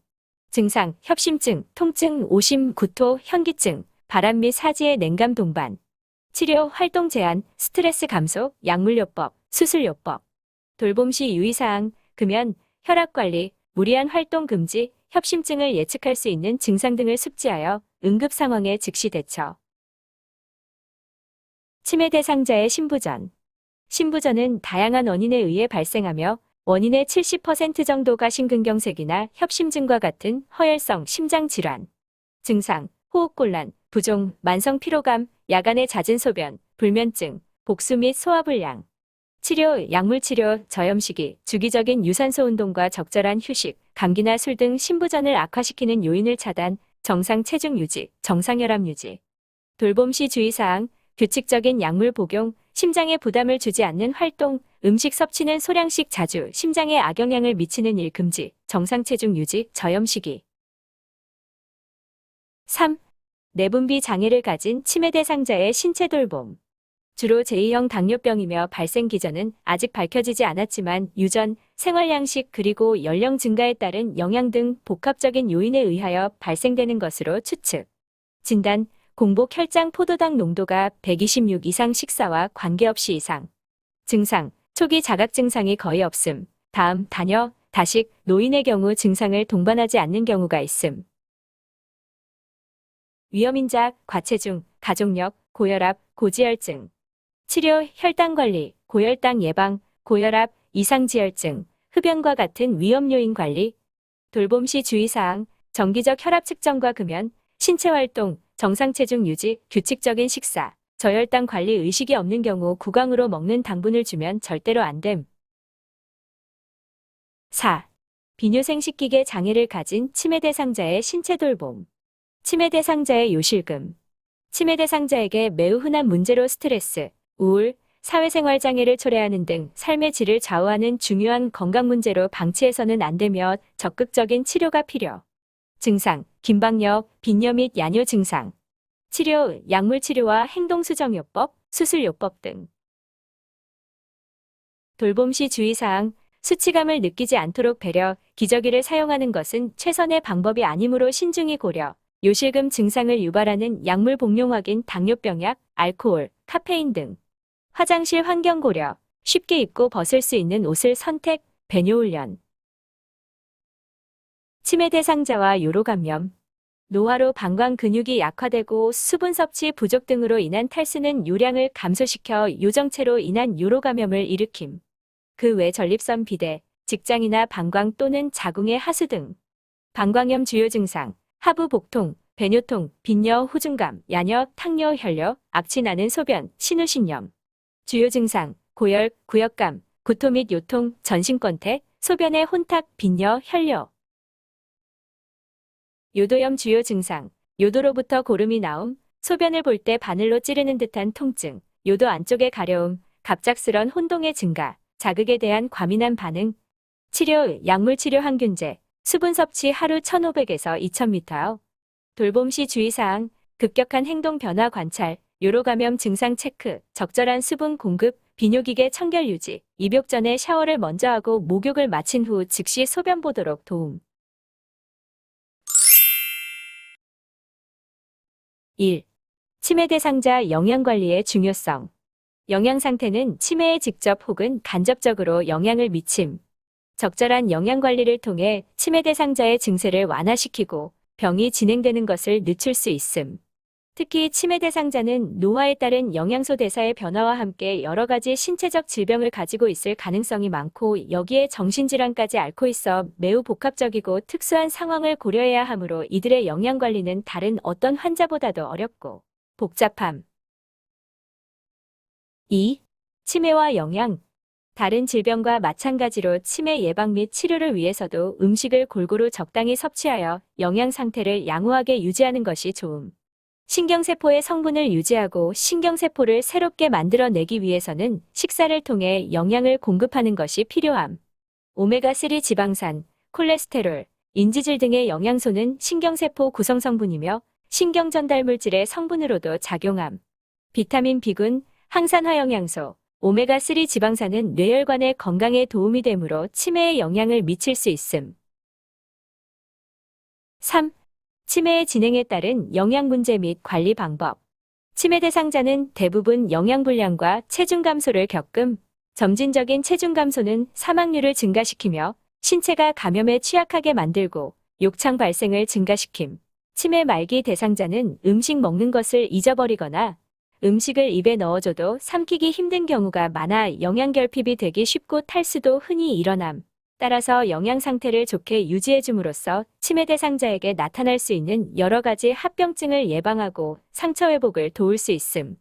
증상, 협심증, 통증, 오심, 구토, 현기증, 바람 및 사지의 냉감 동반. 치료, 활동 제한, 스트레스 감소, 약물요법, 수술요법. 돌봄 시 유의사항, 금연, 혈압 관리, 무리한 활동 금지, 협심증을 예측할 수 있는 증상 등을 숙지하여 응급 상황에 즉시 대처. 치매 대상자의 심부전. 심부전은 다양한 원인에 의해 발생하며 원인의 70% 정도가 심근경색이나 협심증과 같은 허혈성 심장질환. 증상, 호흡곤란, 부종, 만성 피로감, 야간의 잦은 소변, 불면증, 복수 및 소화불량. 치료, 약물치료, 저염시기, 주기적인 유산소 운동과 적절한 휴식, 감기나 술 등 심부전을 악화시키는 요인을 차단, 정상 체중 유지, 정상혈압 유지. 돌봄 시 주의사항, 규칙적인 약물 복용, 심장에 부담을 주지 않는 활동, 음식 섭취는 소량씩 자주, 심장에 악영향을 미치는 일 금지, 정상 체중 유지, 저염 시기. 3. 내분비 장애를 가진 치매 대상자의 신체 돌봄. 주로 제2형 당뇨병이며 발생 기전은 아직 밝혀지지 않았지만 유전, 생활 양식 그리고 연령 증가에 따른 영양 등 복합적인 요인에 의하여 발생되는 것으로 추측. 진단, 공복 혈장 포도당 농도가 126 이상 식사와 관계없이 이상. 증상, 초기 자각 증상이 거의 없음. 다음, 단여, 다식, 노인의 경우 증상을 동반하지 않는 경우가 있음. 위험인자, 과체중, 가족력, 고혈압, 고지혈증. 치료, 혈당 관리, 고혈당 예방, 고혈압, 이상지혈증, 흡연과 같은 위험 요인 관리. 돌봄 시 주의사항, 정기적 혈압 측정과 금연, 신체 활동, 정상 체중 유지, 규칙적인 식사, 저혈당 관리 의식이 없는 경우 구강으로 먹는 당분을 주면 절대로 안 됨. 4. 비뇨생식기계 장애를 가진 치매 대상자의 신체 돌봄. 치매 대상자의 요실금. 치매 대상자에게 매우 흔한 문제로 스트레스, 우울, 사회생활 장애를 초래하는 등 삶의 질을 좌우하는 중요한 건강 문제로 방치해서는 안 되며 적극적인 치료가 필요. 증상, 긴박력, 빈뇨 및 야뇨 증상. 치료, 약물치료와 행동수정요법, 수술요법 등. 돌봄 시 주의사항, 수치감을 느끼지 않도록 배려, 기저귀를 사용하는 것은 최선의 방법이 아니므로 신중히 고려. 요실금 증상을 유발하는 약물 복용 확인, 당뇨병약, 알코올, 카페인 등. 화장실 환경 고려, 쉽게 입고 벗을 수 있는 옷을 선택, 배뇨 훈련. 치매 대상자와 요로 감염. 노화로 방광 근육이 약화되고 수분 섭취 부족 등으로 인한 탈수는 요량을 감소시켜 요정체로 인한 요로 감염을 일으킴. 그 외 전립선 비대, 직장이나 방광 또는 자궁의 하수 등. 방광염 주요 증상, 하부 복통, 배뇨통, 빈뇨, 후중감, 야뇨, 탕뇨, 혈뇨, 악취 나는 소변, 신우신염. 주요 증상, 고열, 구역감, 구토 및 요통, 전신권태, 소변의 혼탁, 빈뇨, 혈뇨. 요도염 주요 증상, 요도로부터 고름이 나옴, 소변을 볼 때 바늘로 찌르는 듯한 통증, 요도 안쪽의 가려움, 갑작스런 혼동의 증가, 자극에 대한 과민한 반응. 치료, 약물치료 항균제, 수분 섭취 하루 1500에서 2000ml. 돌봄 시 주의사항, 급격한 행동 변화 관찰, 요로 감염 증상 체크, 적절한 수분 공급, 비뇨기계 청결 유지, 입욕 전에 샤워를 먼저 하고 목욕을 마친 후 즉시 소변 보도록 도움. 1. 치매 대상자 영양관리의 중요성. 영양 상태는 치매에 직접 혹은 간접적으로 영향을 미침. 적절한 영양 관리를 통해 치매 대상자의 증세를 완화시키고 병이 진행되는 것을 늦출 수 있음. 특히 치매 대상자는 노화에 따른 영양소 대사의 변화와 함께 여러 가지 신체적 질병을 가지고 있을 가능성이 많고 여기에 정신질환까지 앓고 있어 매우 복합적이고 특수한 상황을 고려해야 하므로 이들의 영양 관리는 다른 어떤 환자보다도 어렵고 복잡함. 2. 치매와 영양. 다른 질병과 마찬가지로 치매 예방 및 치료를 위해서도 음식을 골고루 적당히 섭취하여 영양 상태를 양호하게 유지하는 것이 좋음. 신경세포의 성분을 유지하고 신경세포를 새롭게 만들어내기 위해서는 식사를 통해 영양을 공급하는 것이 필요함. 오메가3 지방산, 콜레스테롤, 인지질 등의 영양소는 신경세포 구성성분이며 신경전달물질의 성분으로도 작용함. 비타민 B군, 항산화영양소, 오메가3 지방산은 뇌혈관의 건강에 도움이 되므로 치매에 영향을 미칠 수 있음. 3. 치매의 진행에 따른 영양 문제 및 관리 방법. 치매 대상자는 대부분 영양불량과 체중 감소를 겪음. 점진적인 체중 감소는 사망률을 증가시키며 신체가 감염에 취약하게 만들고 욕창 발생을 증가시킴. 치매 말기 대상자는 음식 먹는 것을 잊어버리거나 음식을 입에 넣어줘도 삼키기 힘든 경우가 많아 영양결핍이 되기 쉽고 탈수도 흔히 일어남. 따라서 영양 상태를 좋게 유지해줌으로써 치매 대상자에게 나타날 수 있는 여러 가지 합병증을 예방하고 상처 회복을 도울 수 있음.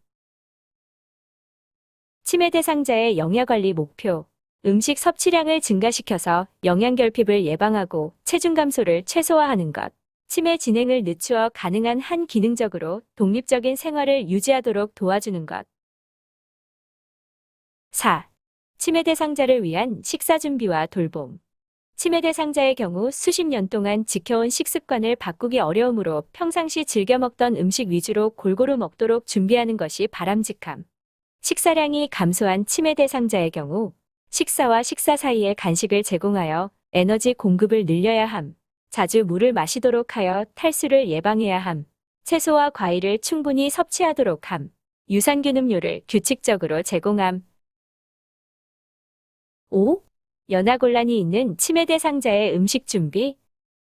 치매 대상자의 영양관리 목표. 음식 섭취량을 증가시켜서 영양결핍을 예방하고 체중 감소를 최소화하는 것. 치매 진행을 늦추어 가능한 한 기능적으로 독립적인 생활을 유지하도록 도와주는 것. 4. 치매 대상자를 위한 식사 준비와 돌봄. 치매 대상자의 경우 수십 년 동안 지켜온 식습관을 바꾸기 어려우므로 평상시 즐겨 먹던 음식 위주로 골고루 먹도록 준비하는 것이 바람직함. 식사량이 감소한 치매 대상자의 경우 식사와 식사 사이에 간식을 제공하여 에너지 공급을 늘려야 함. 자주 물을 마시도록 하여 탈수를 예방해야 함. 채소와 과일을 충분히 섭취하도록 함. 유산균 음료를 규칙적으로 제공함. 5. 연하곤란이 있는 치매 대상자의 음식 준비.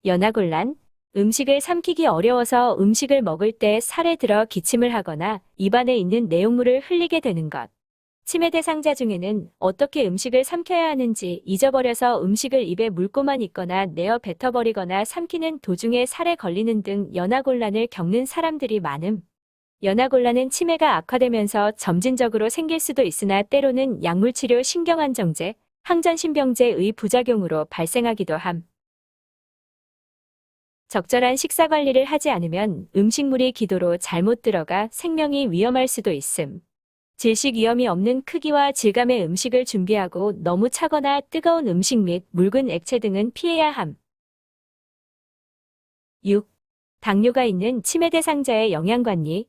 연하곤란. 음식을 삼키기 어려워서 음식을 먹을 때 살에 들어 기침을 하거나 입안에 있는 내용물을 흘리게 되는 것. 치매 대상자 중에는 어떻게 음식을 삼켜야 하는지 잊어버려서 음식을 입에 물고만 있거나 내어 뱉어버리거나 삼키는 도중에 살에 걸리는 등 연하곤란을 겪는 사람들이 많음. 연하곤란은 치매가 악화되면서 점진적으로 생길 수도 있으나 때로는 약물치료 신경안정제, 항전신병제의 부작용으로 발생하기도 함. 적절한 식사 관리를 하지 않으면 음식물이 기도로 잘못 들어가 생명이 위험할 수도 있음. 질식 위험이 없는 크기와 질감의 음식을 준비하고 너무 차거나 뜨거운 음식 및 묽은 액체 등은 피해야 함. 6. 당뇨가 있는 치매 대상자의 영양관리.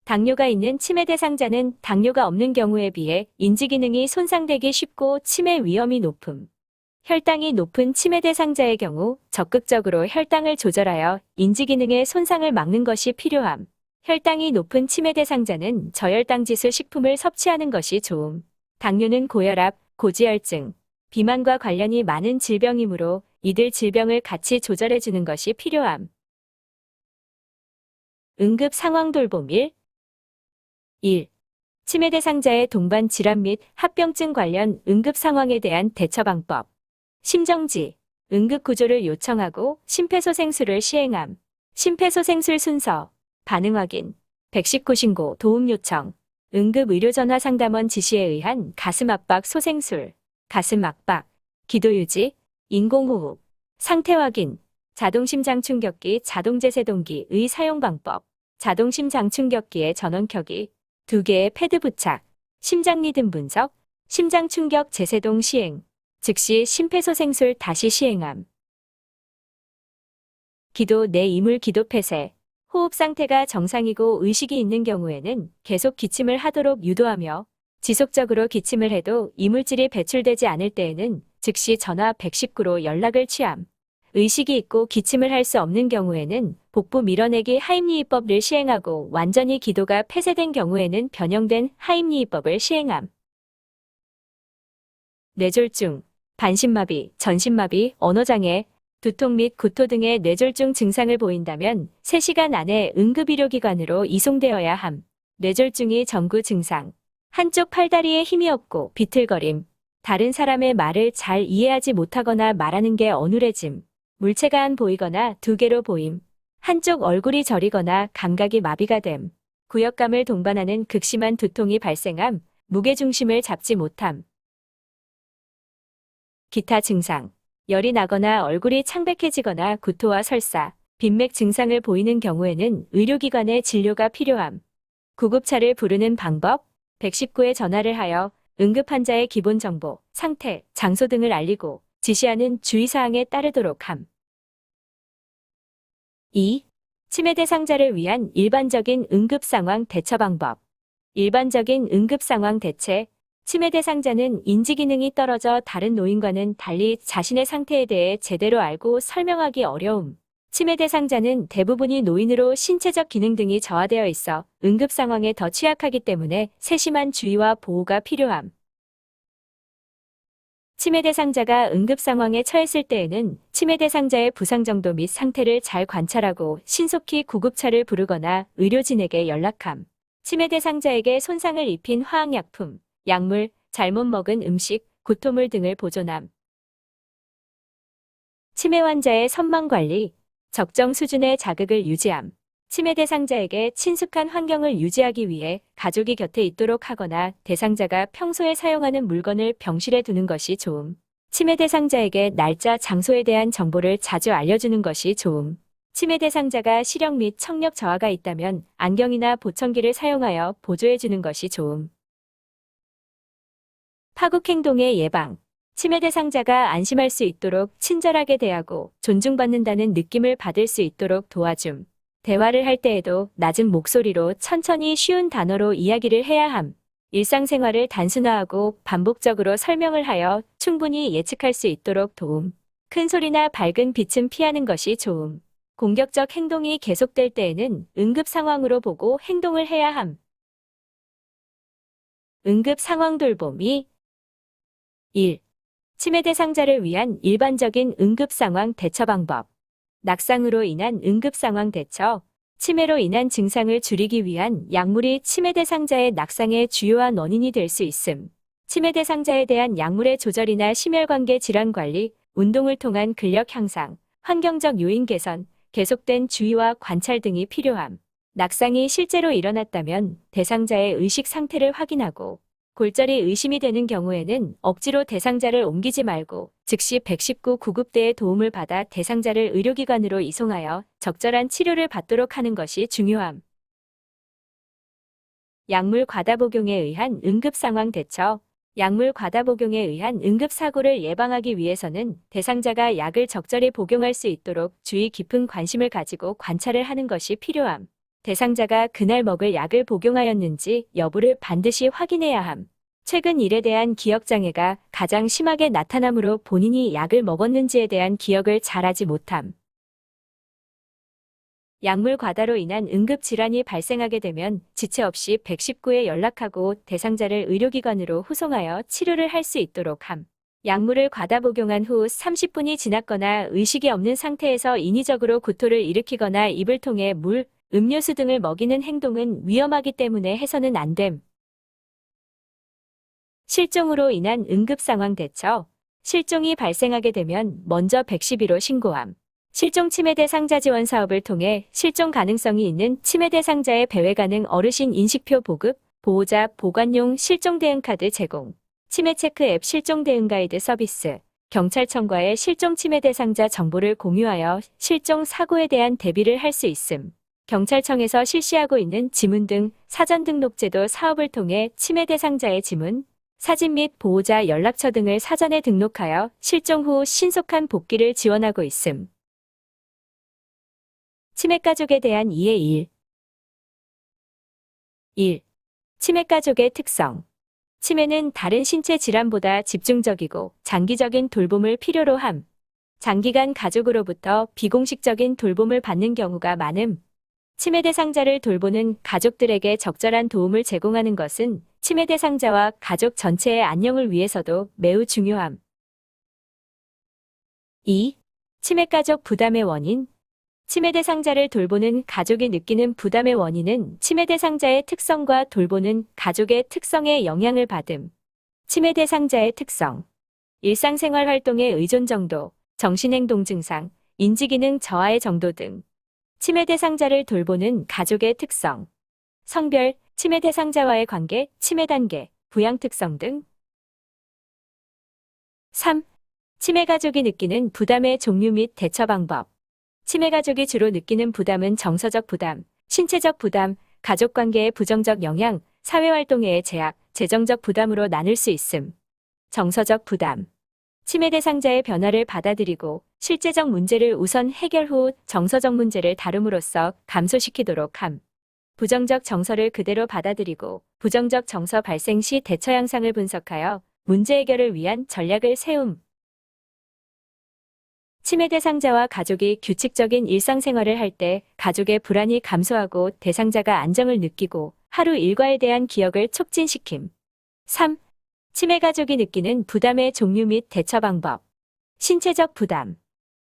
당뇨가 있는 치매 대상자는 당뇨가 없는 경우에 비해 인지기능이 손상되기 쉽고 치매 위험이 높음. 혈당이 높은 치매 대상자의 경우 적극적으로 혈당을 조절하여 인지기능의 손상을 막는 것이 필요함. 혈당이 높은 치매 대상자는 저혈당 지수 식품을 섭취하는 것이 좋음. 당뇨는 고혈압, 고지혈증, 비만과 관련이 많은 질병이므로 이들 질병을 같이 조절해주는 것이 필요함. 응급 상황 돌봄 1. 치매 대상자의 동반 질환 및 합병증 관련 응급 상황에 대한 대처 방법. 심정지, 응급 구조를 요청하고 심폐소생술을 시행함. 심폐소생술 순서, 반응 확인, 119 신고, 도움 요청, 응급의료전화상담원 지시에 의한 가슴 압박 소생술, 가슴 압박, 기도 유지, 인공호흡, 상태 확인, 자동심장 충격기, 자동제세동기의 사용 방법, 자동심장 충격기의 전원 켜기, 2개의 패드 부착, 심장 리듬 분석, 심장 충격 제세동 시행, 즉시 심폐소생술 다시 시행함. 기도 내 이물 기도 폐쇄, 호흡 상태가 정상이고 의식이 있는 경우에는 계속 기침을 하도록 유도하며 지속적으로 기침을 해도 이물질이 배출되지 않을 때에는 즉시 전화 119로 연락을 취함. 의식이 있고 기침을 할 수 없는 경우에는 복부 밀어내기 하임리히법을 시행하고 완전히 기도가 폐쇄된 경우에는 변형된 하임리히법을 시행함. 뇌졸중, 반신마비, 전신마비, 언어장애, 두통 및 구토 등의 뇌졸중 증상을 보인다면 3시간 안에 응급의료기관으로 이송되어야 함. 뇌졸중이 전구 증상. 한쪽 팔다리에 힘이 없고 비틀거림. 다른 사람의 말을 잘 이해하지 못하거나 말하는 게 어눌해짐. 물체가 안 보이거나 2개로 보임. 한쪽 얼굴이 저리거나 감각이 마비가 됨. 구역감을 동반하는 극심한 두통이 발생함. 무게중심을 잡지 못함. 기타 증상. 열이 나거나 얼굴이 창백해지거나 구토와 설사, 빈맥 증상을 보이는 경우에는 의료기관의 진료가 필요함. 구급차를 부르는 방법. 119에 전화를 하여 응급환자의 기본 정보, 상태, 장소 등을 알리고 지시하는 주의사항에 따르도록 함. 2. 치매 대상자를 위한 일반적인 응급상황 대처 방법. 일반적인 응급상황 대체. 치매 대상자는 인지기능이 떨어져 다른 노인과는 달리 자신의 상태에 대해 제대로 알고 설명하기 어려움. 치매 대상자는 대부분이 노인으로 신체적 기능 등이 저하되어 있어 응급 상황에 더 취약하기 때문에 세심한 주의와 보호가 필요함. 치매 대상자가 응급 상황에 처했을 때에는 치매 대상자의 부상 정도 및 상태를 잘 관찰하고 신속히 구급차를 부르거나 의료진에게 연락함. 치매 대상자에게 손상을 입힌 화학약품, 약물, 잘못 먹은 음식, 구토물 등을 보존함. 치매 환자의 선망관리. 적정 수준의 자극을 유지함. 치매 대상자에게 친숙한 환경을 유지하기 위해 가족이 곁에 있도록 하거나 대상자가 평소에 사용하는 물건을 병실에 두는 것이 좋음. 치매 대상자에게 날짜, 장소에 대한 정보를 자주 알려주는 것이 좋음. 치매 대상자가 시력 및 청력 저하가 있다면 안경이나 보청기를 사용하여 보조해주는 것이 좋음. 파국 행동의 예방. 치매 대상자가 안심할 수 있도록 친절하게 대하고 존중받는다는 느낌을 받을 수 있도록 도와줌. 대화를 할 때에도 낮은 목소리로 천천히 쉬운 단어로 이야기를 해야 함. 일상생활을 단순화하고 반복적으로 설명을 하여 충분히 예측할 수 있도록 도움. 큰 소리나 밝은 빛은 피하는 것이 좋음. 공격적 행동이 계속될 때에는 응급 상황으로 보고 행동을 해야 함. 응급 상황 돌봄이. 1. 치매 대상자를 위한 일반적인 응급 상황 대처 방법. 낙상으로 인한 응급 상황 대처. 치매로 인한 증상을 줄이기 위한 약물이 치매 대상자의 낙상의 주요한 원인이 될 수 있음. 치매 대상자에 대한 약물의 조절이나 심혈관계 질환 관리, 운동을 통한 근력 향상, 환경적 요인 개선, 계속된 주의와 관찰 등이 필요함. 낙상이 실제로 일어났다면 대상자의 의식 상태를 확인하고 골절이 의심이 되는 경우에는 억지로 대상자를 옮기지 말고 즉시 119 구급대의 도움을 받아 대상자를 의료기관으로 이송하여 적절한 치료를 받도록 하는 것이 중요함. 약물 과다 복용에 의한 응급상황 대처. 약물 과다 복용에 의한 응급사고를 예방하기 위해서는 대상자가 약을 적절히 복용할 수 있도록 주의 깊은 관심을 가지고 관찰을 하는 것이 필요함. 대상자가 그날 먹을 약을 복용하였는지 여부를 반드시 확인해야 함. 최근 일에 대한 기억장애가 가장 심하게 나타나므로 본인이 약을 먹었는지에 대한 기억을 잘하지 못함. 약물 과다로 인한 응급질환이 발생하게 되면 지체 없이 119에 연락하고 대상자를 의료기관으로 후송하여 치료를 할 수 있도록 함. 약물을 과다 복용한 후 30분이 지났거나 의식이 없는 상태에서 인위적으로 구토를 일으키거나 입을 통해 물, 음료수 등을 먹이는 행동은 위험하기 때문에 해서는 안 됨. 실종으로 인한 응급상황 대처. 실종이 발생하게 되면 먼저 112로 신고함. 실종 치매 대상자 지원 사업을 통해 실종 가능성이 있는 치매 대상자의 배회 가능 어르신 인식표 보급, 보호자 보관용 실종 대응 카드 제공, 치매 체크 앱 실종 대응 가이드 서비스, 경찰청과의 실종 치매 대상자 정보를 공유하여 실종 사고에 대한 대비를 할 수 있음. 경찰청에서 실시하고 있는 지문 등 사전 등록제도 사업을 통해 치매 대상자의 지문, 사진 및 보호자 연락처 등을 사전에 등록하여 실종 후 신속한 복귀를 지원하고 있음. 치매 가족에 대한 이해 1. 치매 가족의 특성. 치매는 다른 신체 질환보다 집중적이고 장기적인 돌봄을 필요로 함. 장기간 가족으로부터 비공식적인 돌봄을 받는 경우가 많음. 치매 대상자를 돌보는 가족들에게 적절한 도움을 제공하는 것은 치매 대상자와 가족 전체의 안녕을 위해서도 매우 중요함. 2. 치매 가족 부담의 원인. 치매 대상자를 돌보는 가족이 느끼는 부담의 원인은 치매 대상자의 특성과 돌보는 가족의 특성에 영향을 받음. 치매 대상자의 특성. 일상생활 활동의 의존 정도, 정신행동 증상, 인지기능 저하의 정도 등. 치매 대상자를 돌보는 가족의 특성. 성별, 치매 대상자와의 관계, 치매 단계, 부양 특성 등. 3. 치매 가족이 느끼는 부담의 종류 및 대처 방법. 치매 가족이 주로 느끼는 부담은 정서적 부담, 신체적 부담, 가족 관계의 부정적 영향, 사회활동의 제약, 재정적 부담으로 나눌 수 있음. 정서적 부담. 치매 대상자의 변화를 받아들이고 실제적 문제를 우선 해결 후 정서적 문제를 다룸으로써 감소시키도록 함. 부정적 정서를 그대로 받아들이고 부정적 정서 발생 시 대처 양상을 분석하여 문제 해결을 위한 전략을 세움. 치매 대상자와 가족이 규칙적인 일상생활을 할 때 가족의 불안이 감소하고 대상자가 안정을 느끼고 하루 일과에 대한 기억을 촉진시킴. 3. 치매 가족이 느끼는 부담의 종류 및 대처 방법. 신체적 부담.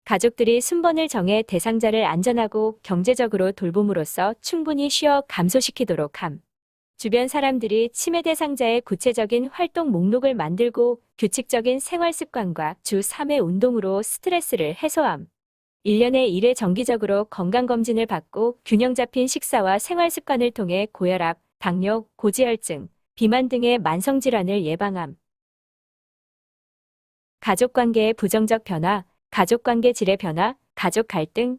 가족들이 순번을 정해 대상자를 안전하고 경제적으로 돌봄으로써 충분히 쉬어 감소시키도록 함. 주변 사람들이 치매 대상자의 구체적인 활동 목록을 만들고 규칙적인 생활 습관과 주 3회 운동으로 스트레스를 해소함. 1년에 1회 정기적으로 건강검진을 받고 균형 잡힌 식사와 생활 습관을 통해 고혈압, 당뇨, 고지혈증, 비만 등의 만성질환을 예방함. 가족관계의 부정적 변화, 가족관계 질의 변화, 가족 갈등.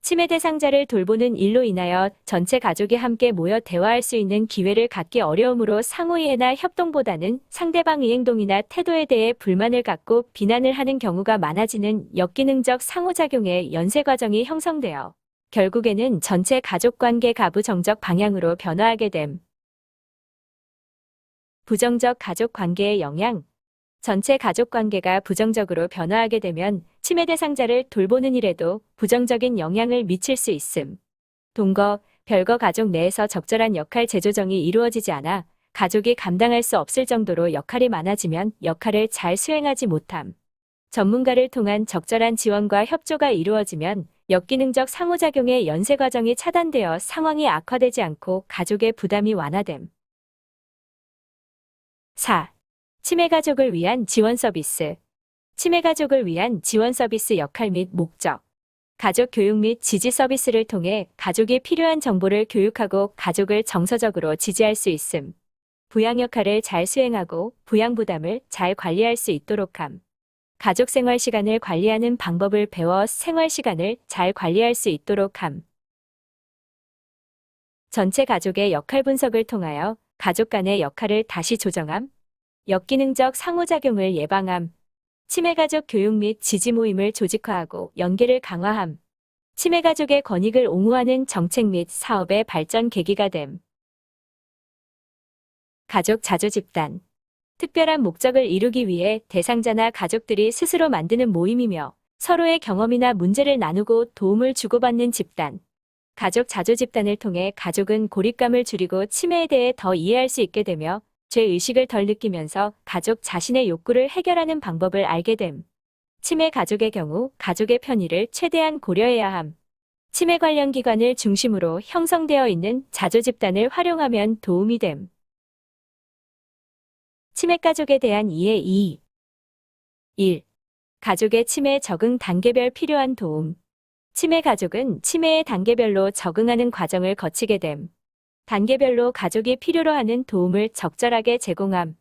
치매 대상자를 돌보는 일로 인하여 전체 가족이 함께 모여 대화할 수 있는 기회를 갖기 어려움으로 상호이해나 협동보다는 상대방의 행동이나 태도에 대해 불만을 갖고 비난을 하는 경우가 많아지는 역기능적 상호작용의 연쇄 과정이 형성되어 결국에는 전체 가족관계가 부정적 방향으로 변화하게 됨. 부정적 가족관계의 영향. 전체 가족관계가 부정적으로 변화하게 되면 치매 대상자를 돌보는 일에도 부정적인 영향을 미칠 수 있음. 동거, 별거 가족 내에서 적절한 역할 재조정이 이루어지지 않아 가족이 감당할 수 없을 정도로 역할이 많아지면 역할을 잘 수행하지 못함. 전문가를 통한 적절한 지원과 협조가 이루어지면 역기능적 상호작용의 연쇄 과정이 차단되어 상황이 악화되지 않고 가족의 부담이 완화됨. 4. 치매 가족을 위한 지원 서비스. 치매 가족을 위한 지원 서비스 역할 및 목적. 가족 교육 및 지지 서비스를 통해 가족이 필요한 정보를 교육하고 가족을 정서적으로 지지할 수 있음. 부양 역할을 잘 수행하고 부양 부담을 잘 관리할 수 있도록 함. 가족 생활 시간을 관리하는 방법을 배워 생활 시간을 잘 관리할 수 있도록 함. 전체 가족의 역할 분석을 통하여 가족 간의 역할을 다시 조정함. 역기능적 상호작용을 예방함. 치매 가족 교육 및 지지 모임을 조직화하고 연계를 강화함. 치매 가족의 권익을 옹호하는 정책 및 사업의 발전 계기가 됨. 가족 자조 집단. 특별한 목적을 이루기 위해 대상자나 가족들이 스스로 만드는 모임이며 서로의 경험이나 문제를 나누고 도움을 주고받는 집단. 가족 자조 집단을 통해 가족은 고립감을 줄이고 치매에 대해 더 이해할 수 있게 되며 죄의식을 덜 느끼면서 가족 자신의 욕구를 해결하는 방법을 알게 됨. 치매 가족의 경우 가족의 편의를 최대한 고려해야 함. 치매 관련 기관을 중심으로 형성되어 있는 자조 집단을 활용하면 도움이 됨. 치매 가족에 대한 이해 2. 1. 가족의 치매 적응 단계별 필요한 도움. 치매 가족은 치매의 단계별로 적응하는 과정을 거치게 됨. 단계별로 가족이 필요로 하는 도움을 적절하게 제공함.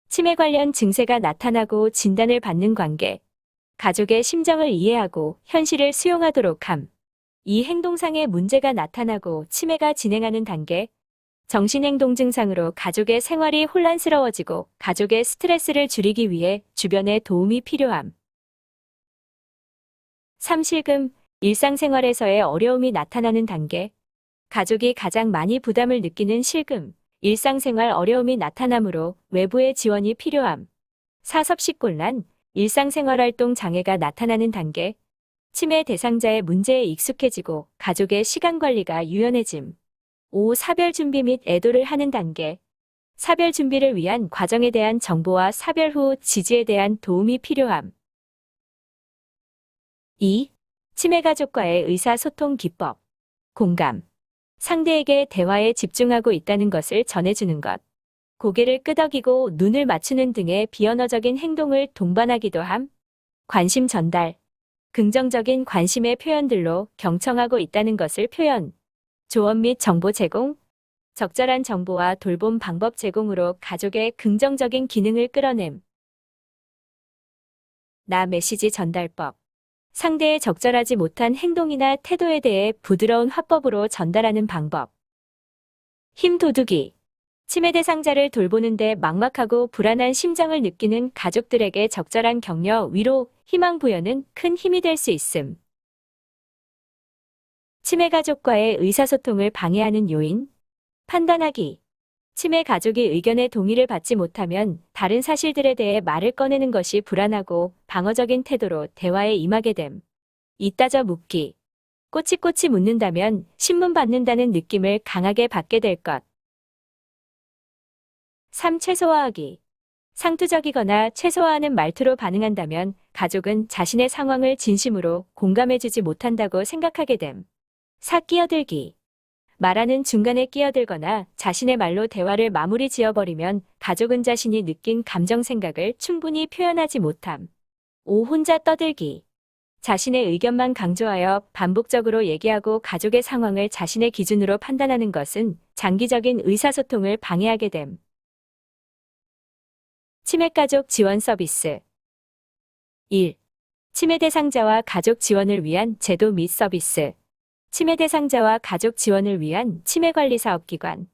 치매 관련 증세가 나타나고 진단을 받는 관계. 가족의 심정을 이해하고 현실을 수용하도록 함. 이 행동상의 문제가 나타나고 치매가 진행하는 단계. 정신행동 증상으로 가족의 생활이 혼란스러워지고 가족의 스트레스를 줄이기 위해 주변의 도움이 필요함. 3. 실금. 일상생활에서의 어려움이 나타나는 단계. 가족이 가장 많이 부담을 느끼는 실금, 일상생활 어려움이 나타나므로 외부의 지원이 필요함. 4. 섭식곤란, 일상생활활동 장애가 나타나는 단계. 치매 대상자의 문제에 익숙해지고 가족의 시간관리가 유연해짐. 5. 사별 준비 및 애도를 하는 단계. 사별 준비를 위한 과정에 대한 정보와 사별 후 지지에 대한 도움이 필요함. 2. 치매 가족과의 의사소통 기법. 공감. 상대에게 대화에 집중하고 있다는 것을 전해주는 것. 고개를 끄덕이고 눈을 맞추는 등의 비언어적인 행동을 동반하기도 함. 관심 전달. 긍정적인 관심의 표현들로 경청하고 있다는 것을 표현. 조언 및 정보 제공. 적절한 정보와 돌봄 방법 제공으로 가족의 긍정적인 기능을 끌어냄. 나 메시지 전달법. 상대의 적절하지 못한 행동이나 태도에 대해 부드러운 화법으로 전달하는 방법. 힘 돋우기. 치매 대상자를 돌보는데 막막하고 불안한 심정을 느끼는 가족들에게 적절한 격려, 위로, 희망 부여는 큰 힘이 될 수 있음. 치매 가족과의 의사소통을 방해하는 요인. 판단하기. 치매 가족이 의견의 동의를 받지 못하면 다른 사실들에 대해 말을 꺼내는 것이 불안하고 방어적인 태도로 대화에 임하게 됨. 이따져 묻기. 꼬치꼬치 묻는다면 신문 받는다는 느낌을 강하게 받게 될 것. 3. 최소화하기. 상투적이거나 최소화하는 말투로 반응한다면 가족은 자신의 상황을 진심으로 공감해주지 못한다고 생각하게 됨. 4. 끼어들기. 말하는 중간에 끼어들거나 자신의 말로 대화를 마무리 지어버리면 가족은 자신이 느낀 감정 생각을 충분히 표현하지 못함. 5. 혼자 떠들기. 자신의 의견만 강조하여 반복적으로 얘기하고 가족의 상황을 자신의 기준으로 판단하는 것은 장기적인 의사소통을 방해하게 됨. 치매가족 지원 서비스. 1. 치매 대상자와 가족 지원을 위한 제도 및 서비스. 치매 대상자와 가족 지원을 위한 치매관리사업기관.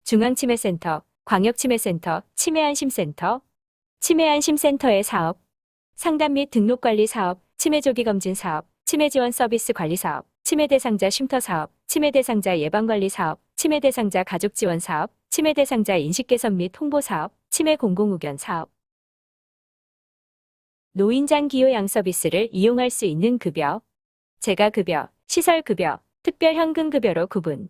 중앙치매센터, 광역치매센터, 치매안심센터, 치매안심센터의 사업. 상담 및 등록관리 사업, 치매조기검진 사업, 치매지원 서비스 관리 사업, 치매 대상자 쉼터 사업, 치매 대상자 예방관리 사업, 치매 대상자 가족 지원 사업, 치매 대상자 인식 개선 및 홍보 사업, 치매 공공의견 사업. 노인장 기요양 서비스를 이용할 수 있는 급여. 재가급여, 시설급여, 특별현금급여로 구분.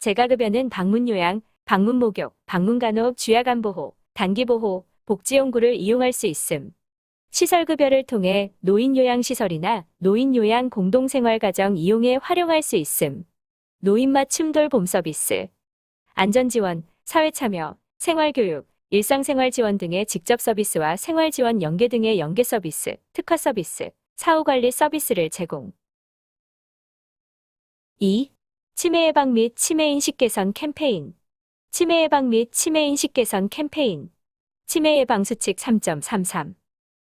재가급여는 방문요양, 방문목욕, 방문간호, 주야간보호, 단기보호, 복지용구를 이용할 수 있음. 시설급여를 통해 노인요양시설이나 노인요양 공동생활가정 이용에 활용할 수 있음. 노인맞춤 돌봄 서비스. 안전지원, 사회참여, 생활교육, 일상생활지원 등의 직접 서비스와 생활지원 연계 등의 연계 서비스, 특화 서비스, 사후관리 서비스를 제공. 2. 치매 예방 및 치매 인식 개선 캠페인. 치매 예방 및 치매 인식 개선 캠페인. 치매 예방 수칙 3.33.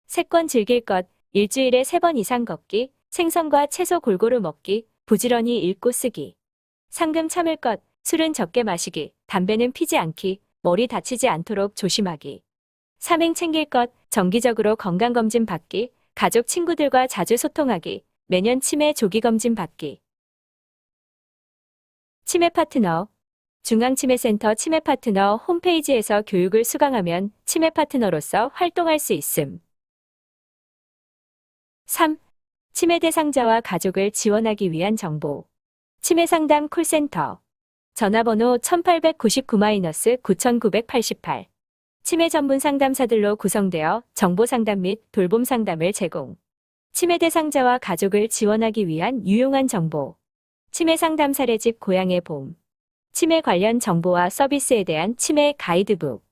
세권 즐길 것, 일주일에 3번 이상 걷기, 생선과 채소 골고루 먹기, 부지런히 읽고 쓰기. 상금 참을 것, 술은 적게 마시기, 담배는 피지 않기, 머리 다치지 않도록 조심하기. 삼행 챙길 것, 정기적으로 건강검진 받기, 가족 친구들과 자주 소통하기, 매년 치매 조기검진 받기. 치매 파트너. 중앙치매센터 치매 파트너 홈페이지에서 교육을 수강하면 치매 파트너로서 활동할 수 있음. 3. 치매 대상자와 가족을 지원하기 위한 정보. 치매 상담 콜센터. 전화번호 1899-9988. 치매 전문 상담사들로 구성되어 정보 상담 및 돌봄 상담을 제공. 치매 대상자와 가족을 지원하기 위한 유용한 정보. 치매 상담 사례집 고향의 봄. 치매 관련 정보와 서비스에 대한 치매 가이드북.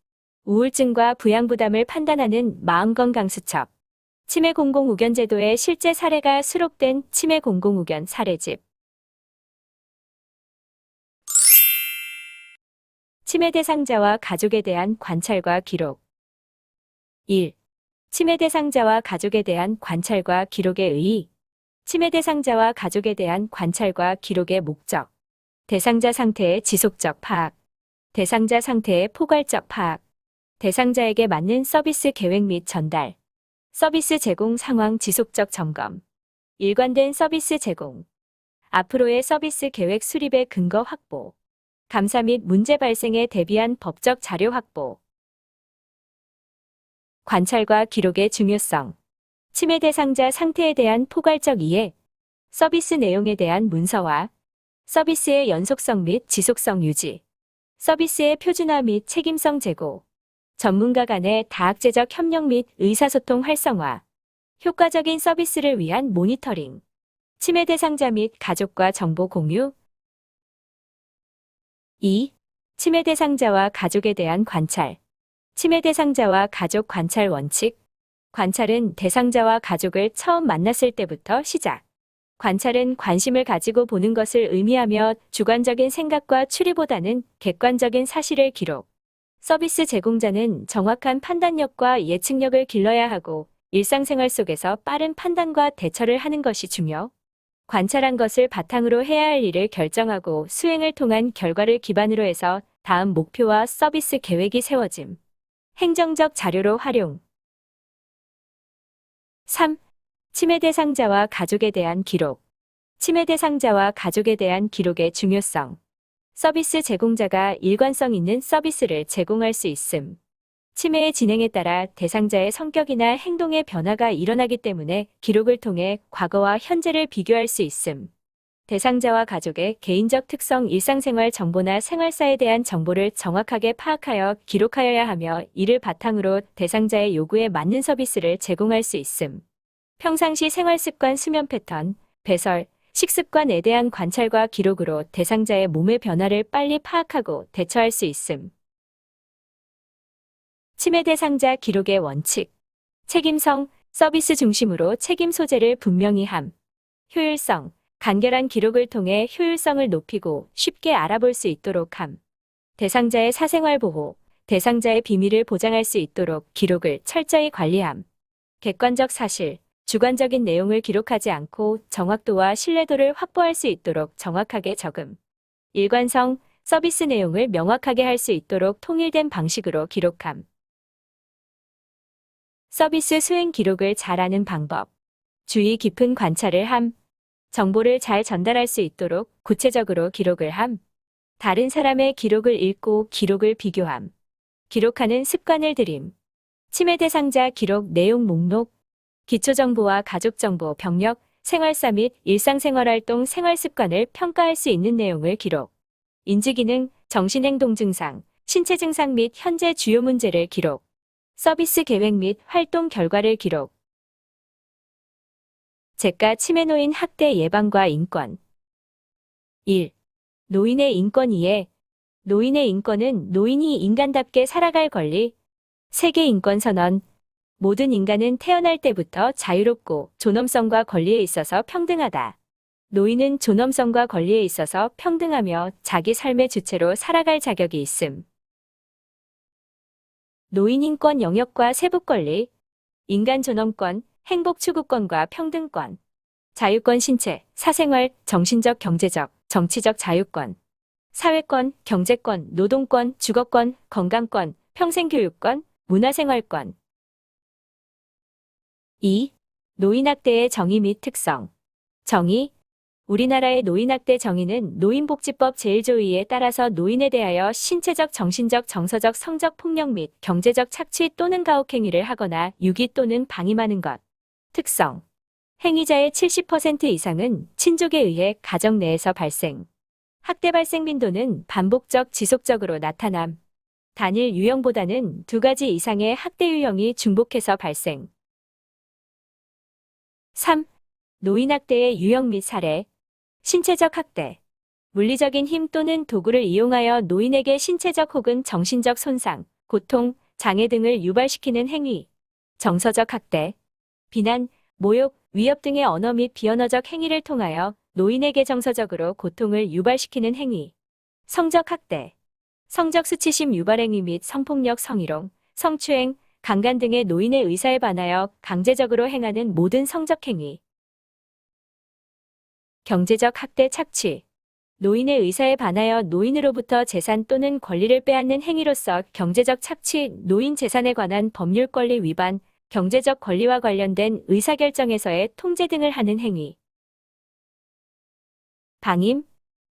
우울증과 부양부담을 판단하는 마음건강수첩. 치매 공공의견 제도의 실제 사례가 수록된 치매 공공의견 사례집. 치매 대상자와 가족에 대한 관찰과 기록. 1. 치매 대상자와 가족에 대한 관찰과 기록의 의의. 치매 대상자와 가족에 대한 관찰과 기록의 목적. 대상자 상태의 지속적 파악. 대상자 상태의 포괄적 파악. 대상자에게 맞는 서비스 계획 및 전달. 서비스 제공 상황 지속적 점검. 일관된 서비스 제공. 앞으로의 서비스 계획 수립의 근거 확보. 감사 및 문제 발생에 대비한 법적 자료 확보. 관찰과 기록의 중요성. 치매 대상자 상태에 대한 포괄적 이해. 서비스 내용에 대한 문서화. 서비스의 연속성 및 지속성 유지. 서비스의 표준화 및 책임성 제고. 전문가 간의 다학제적 협력 및 의사소통 활성화. 효과적인 서비스를 위한 모니터링. 침해 대상자 및 가족과 정보 공유. 2. 침해 대상자와 가족에 대한 관찰. 침해 대상자와 가족 관찰 원칙. 관찰은 대상자와 가족을 처음 만났을 때부터 시작. 관찰은 관심을 가지고 보는 것을 의미하며 주관적인 생각과 추리보다는 객관적인 사실을 기록. 서비스 제공자는 정확한 판단력과 예측력을 길러야 하고 일상생활 속에서 빠른 판단과 대처를 하는 것이 중요. 관찰한 것을 바탕으로 해야 할 일을 결정하고 수행을 통한 결과를 기반으로 해서 다음 목표와 서비스 계획이 세워짐. 행정적 자료로 활용. 3. 침해 대상자와 가족에 대한 기록. 침해 대상자와 가족에 대한 기록의 중요성. 서비스 제공자가 일관성 있는 서비스를 제공할 수 있음. 침해의 진행에 따라 대상자의 성격이나 행동의 변화가 일어나기 때문에 기록을 통해 과거와 현재를 비교할 수 있음. 대상자와 가족의 개인적 특성, 일상생활 정보나 생활사에 대한 정보를 정확하게 파악하여 기록하여야 하며 이를 바탕으로 대상자의 요구에 맞는 서비스를 제공할 수 있음. 평상시 생활습관, 수면 패턴, 배설, 식습관에 대한 관찰과 기록으로 대상자의 몸의 변화를 빨리 파악하고 대처할 수 있음. 침해 대상자 기록의 원칙. 책임성, 서비스 중심으로 책임 소재를 분명히 함. 효율성, 간결한 기록을 통해 효율성을 높이고 쉽게 알아볼 수 있도록 함. 대상자의 사생활 보호, 대상자의 비밀을 보장할 수 있도록 기록을 철저히 관리함. 객관적 사실, 주관적인 내용을 기록하지 않고 정확도와 신뢰도를 확보할 수 있도록 정확하게 적음. 일관성, 서비스 내용을 명확하게 할 수 있도록 통일된 방식으로 기록함. 서비스 수행 기록을 잘하는 방법. 주의 깊은 관찰을 함. 정보를 잘 전달할 수 있도록 구체적으로 기록을 함. 다른 사람의 기록을 읽고 기록을 비교함. 기록하는 습관을 들임. 침해 대상자 기록 내용 목록. 기초정보와 가족정보, 병력, 생활사 및 일상생활활동 생활습관을 평가할 수 있는 내용을 기록. 인지기능, 정신행동 증상, 신체 증상 및 현재 주요 문제를 기록. 서비스 계획 및 활동 결과를 기록. 재가 침해 노인 학대 예방과 인권. 1. 노인의 인권 이해. 노인의 인권은 노인이 인간답게 살아갈 권리. 세계 인권 선언. 모든 인간은 태어날 때부터 자유롭고 존엄성과 권리에 있어서 평등하다. 노인은 존엄성과 권리에 있어서 평등하며 자기 삶의 주체로 살아갈 자격이 있음. 노인 인권 영역과 세부 권리. 인간 존엄권, 행복 추구권과 평등권. 자유권 신체, 사생활, 정신적, 경제적, 정치적 자유권. 사회권, 경제권, 노동권, 주거권, 건강권, 평생교육권, 문화생활권. 2. 노인학대의 정의 및 특성. 정의. 우리나라의 노인학대 정의는 노인복지법 제1조의에 따라서 노인에 대하여 신체적, 정신적, 정서적, 성적 폭력 및 경제적 착취 또는 가혹행위를 하거나 유기 또는 방임하는 것. 특성. 행위자의 70% 이상은 친족에 의해 가정 내에서 발생. 학대 발생 빈도는 반복적, 지속적으로 나타남. 단일 유형보다는 2가지 이상의 학대 유형이 중복해서 발생. 3. 노인학대의 유형 및 사례. 신체적 학대. 물리적인 힘 또는 도구를 이용하여 노인에게 신체적 혹은 정신적 손상, 고통, 장애 등을 유발시키는 행위. 정서적 학대. 비난, 모욕, 위협 등의 언어 및 비언어적 행위를 통하여 노인에게 정서적으로 고통을 유발시키는 행위. 성적 학대. 성적 수치심 유발 행위 및 성폭력, 성희롱, 성추행, 강간 등의 노인의 의사에 반하여 강제적으로 행하는 모든 성적 행위. 경제적 학대 착취. 노인의 의사에 반하여 노인으로부터 재산 또는 권리를 빼앗는 행위로서 경제적 착취, 노인 재산에 관한 법률 권리 위반, 경제적 권리와 관련된 의사결정에서의 통제 등을 하는 행위. 방임.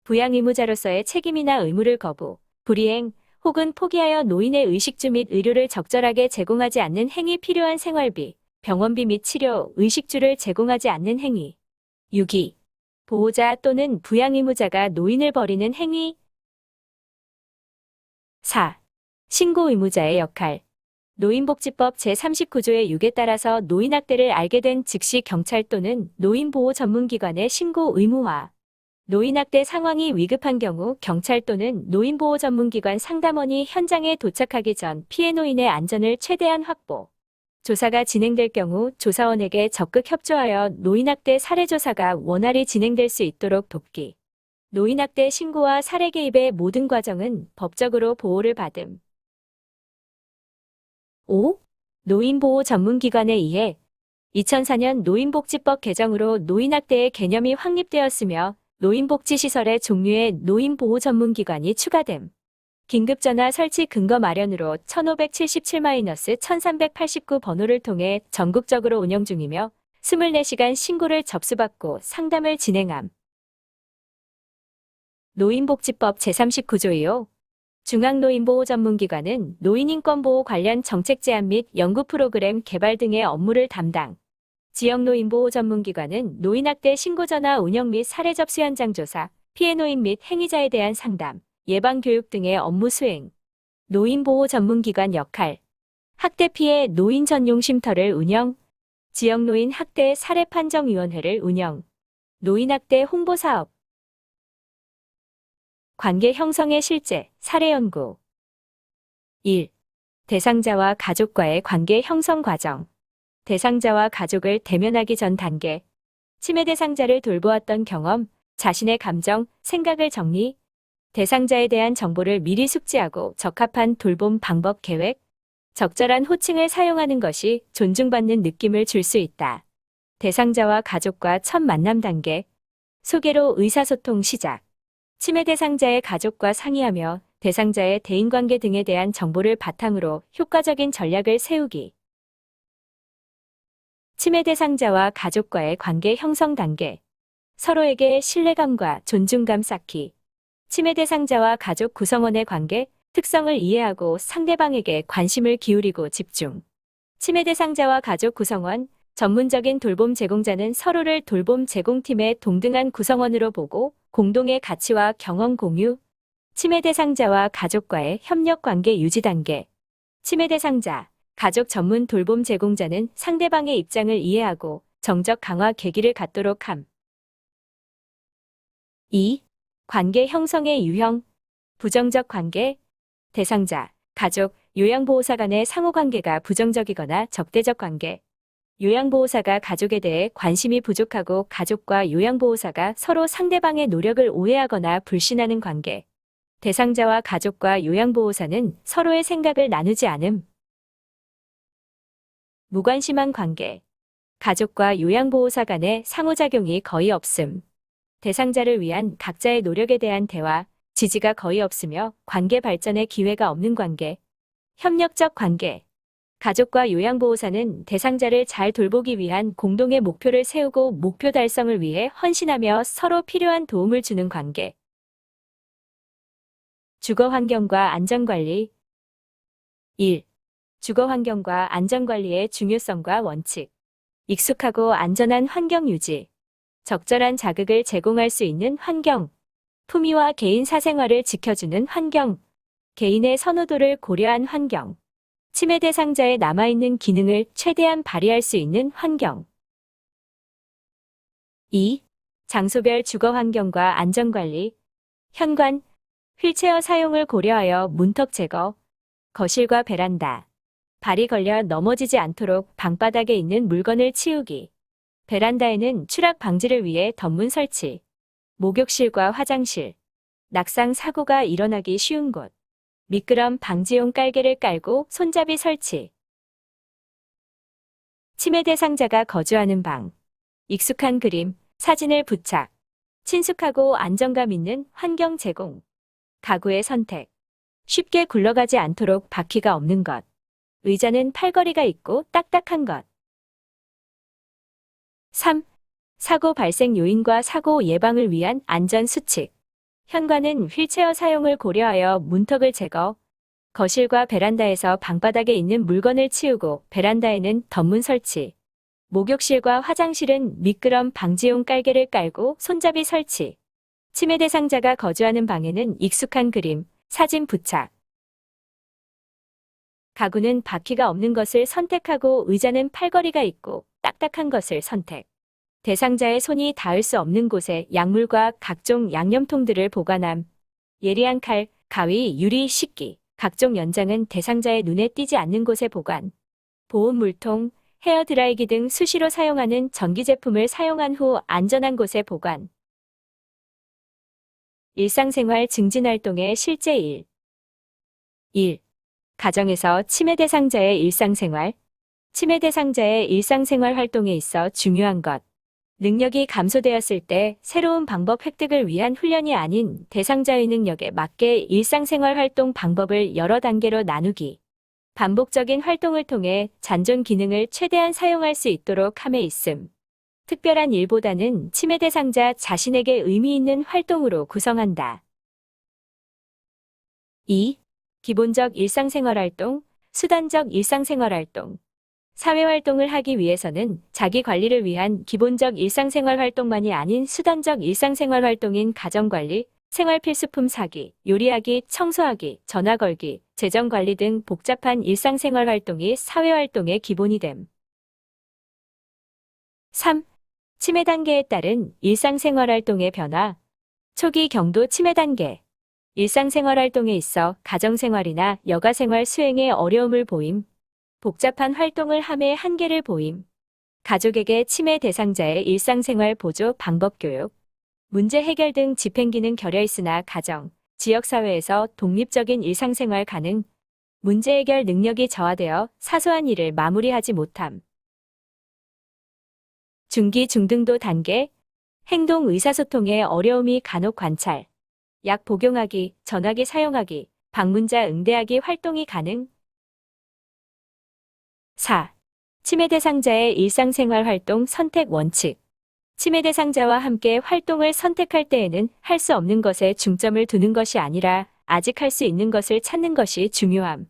부양 의무자로서의 책임이나 의무를 거부, 불이행, 혹은 포기하여 노인의 의식주 및 의료를 적절하게 제공하지 않는 행위 필요한 생활비, 병원비 및 치료, 의식주를 제공하지 않는 행위. 유기. 보호자 또는 부양 의무자가 노인을 버리는 행위. 4. 신고 의무자의 역할. 노인복지법 제39조의 6에 따라서 노인학대를 알게 된 즉시 경찰 또는 노인보호 전문기관에 신고 의무화. 노인학대 상황이 위급한 경우 경찰 또는 노인보호 전문기관 상담원이 현장에 도착하기 전 피해 노인의 안전을 최대한 확보. 조사가 진행될 경우 조사원에게 적극 협조하여 노인학대 사례 조사가 원활히 진행될 수 있도록 돕기. 노인학대 신고와 사례 개입의 모든 과정은 법적으로 보호를 받음. 5. 노인보호 전문기관에 의해 2004년 노인복지법 개정으로 노인학대의 개념이 확립되었으며 노인복지시설의 종류의 노인보호 전문기관이 추가됨. 긴급전화 설치 근거 마련으로 1577-1389 번호를 통해 전국적으로 운영 중이며 24시간 신고를 접수받고 상담을 진행함. 노인복지법 제39조이요. 중앙노인보호전문기관은 노인인권보호 관련 정책 제안 및 연구 프로그램 개발 등의 업무를 담당. 지역노인보호전문기관은 노인학대 신고전화 운영 및 사례 접수 현장 조사, 피해 노인 및 행위자에 대한 상담, 예방교육 등의 업무 수행. 노인보호전문기관 역할. 학대 피해 노인 전용 쉼터를 운영. 지역노인 학대 사례 판정위원회를 운영. 노인학대 홍보사업. 관계 형성의 실제, 사례 연구. 1. 대상자와 가족과의 관계 형성 과정. 대상자와 가족을 대면하기 전 단계. 치매 대상자를 돌보았던 경험, 자신의 감정, 생각을 정리. 대상자에 대한 정보를 미리 숙지하고 적합한 돌봄 방법 계획. 적절한 호칭을 사용하는 것이 존중받는 느낌을 줄 수 있다. 대상자와 가족과 첫 만남 단계. 소개로 의사소통 시작. 치매 대상자의 가족과 상의하며 대상자의 대인관계 등에 대한 정보를 바탕으로 효과적인 전략을 세우기. 치매 대상자와 가족과의 관계 형성 단계. 서로에게 신뢰감과 존중감 쌓기. 치매 대상자와 가족 구성원의 관계, 특성을 이해하고 상대방에게 관심을 기울이고 집중. 치매 대상자와 가족 구성원, 전문적인 돌봄 제공자는 서로를 돌봄 제공팀의 동등한 구성원으로 보고 공동의 가치와 경험 공유. 치매 대상자와 가족과의 협력 관계 유지 단계. 치매 대상자, 가족 전문 돌봄 제공자는 상대방의 입장을 이해하고 정적 강화 계기를 갖도록 함. 2. 관계 형성의 유형. 부정적 관계. 대상자, 가족, 요양보호사 간의 상호관계가 부정적이거나 적대적 관계. 요양보호사가 가족에 대해 관심이 부족하고 가족과 요양보호사가 서로 상대방의 노력을 오해하거나 불신하는 관계. 대상자와 가족과 요양보호사는 서로의 생각을 나누지 않음. 무관심한 관계. 가족과 요양보호사 간의 상호작용이 거의 없음. 대상자를 위한 각자의 노력에 대한 대화, 지지가 거의 없으며 관계 발전의 기회가 없는 관계. 협력적 관계. 가족과 요양보호사는 대상자를 잘 돌보기 위한 공동의 목표를 세우고 목표 달성을 위해 헌신하며 서로 필요한 도움을 주는 관계. 주거환경과 안전관리. 1. 주거환경과 안전관리의 중요성과 원칙. 익숙하고 안전한 환경 유지. 적절한 자극을 제공할 수 있는 환경. 품위와 개인 사생활을 지켜주는 환경. 개인의 선호도를 고려한 환경. 치매 대상자의 남아있는 기능을 최대한 발휘할 수 있는 환경. 2. 장소별 주거환경과 안전관리. 현관, 휠체어 사용을 고려하여 문턱 제거. 거실과 베란다. 발이 걸려 넘어지지 않도록 방바닥에 있는 물건을 치우기. 베란다에는 추락 방지를 위해 덧문 설치. 목욕실과 화장실. 낙상 사고가 일어나기 쉬운 곳. 미끄럼 방지용 깔개를 깔고 손잡이 설치. 치매 대상자가 거주하는 방. 익숙한 그림, 사진을 부착. 친숙하고 안정감 있는 환경 제공. 가구의 선택. 쉽게 굴러가지 않도록 바퀴가 없는 것. 의자는 팔걸이가 있고 딱딱한 것. 3. 사고 발생 요인과 사고 예방을 위한 안전 수칙. 현관은 휠체어 사용을 고려하여 문턱을 제거. 거실과 베란다에서 방바닥에 있는 물건을 치우고 베란다에는 덧문 설치. 목욕실과 화장실은 미끄럼 방지용 깔개를 깔고 손잡이 설치. 치매 대상자가 거주하는 방에는 익숙한 그림, 사진 부착. 가구는 바퀴가 없는 것을 선택하고 의자는 팔걸이가 있고 딱딱한 것을 선택. 대상자의 손이 닿을 수 없는 곳에 약물과 각종 양념통들을 보관함. 예리한 칼, 가위, 유리, 식기, 각종 연장은 대상자의 눈에 띄지 않는 곳에 보관. 보온 물통, 헤어드라이기 등 수시로 사용하는 전기제품을 사용한 후 안전한 곳에 보관. 일상생활 증진활동의 실제 일. 1. 가정에서 치매 대상자의 일상생활. 치매 대상자의 일상생활 활동에 있어 중요한 것. 능력이 감소되었을 때 새로운 방법 획득을 위한 훈련이 아닌 대상자의 능력에 맞게 일상생활 활동 방법을 여러 단계로 나누기. 반복적인 활동을 통해 잔존 기능을 최대한 사용할 수 있도록 함에 있음. 특별한 일보다는 치매 대상자 자신에게 의미 있는 활동으로 구성한다. 2. 기본적 일상생활 활동, 수단적 일상생활 활동. 사회활동을 하기 위해서는 자기 관리를 위한 기본적 일상생활 활동만이 아닌 수단적 일상생활 활동인 가정관리, 생활필수품 사기, 요리하기, 청소하기, 전화 걸기, 재정관리 등 복잡한 일상생활 활동이 사회활동의 기본이 됨. 3. 치매 단계에 따른 일상생활 활동의 변화. 초기 경도 치매 단계. 일상생활 활동에 있어 가정생활이나 여가생활 수행에 어려움을 보임. 복잡한 활동을 함에 한계를 보임. 가족에게 치매 대상자의 일상생활 보조 방법 교육. 문제 해결 등 집행기능 결여 있으나 가정, 지역사회에서 독립적인 일상생활 가능. 문제 해결 능력이 저하되어 사소한 일을 마무리하지 못함. 중기 중등도 단계. 행동 의사소통에 어려움이 간혹 관찰. 약 복용하기, 전화기 사용하기, 방문자 응대하기 활동이 가능. 4. 치매 대상자의 일상생활 활동 선택 원칙. 치매 대상자와 함께 활동을 선택할 때에는 할 수 없는 것에 중점을 두는 것이 아니라 아직 할 수 있는 것을 찾는 것이 중요함.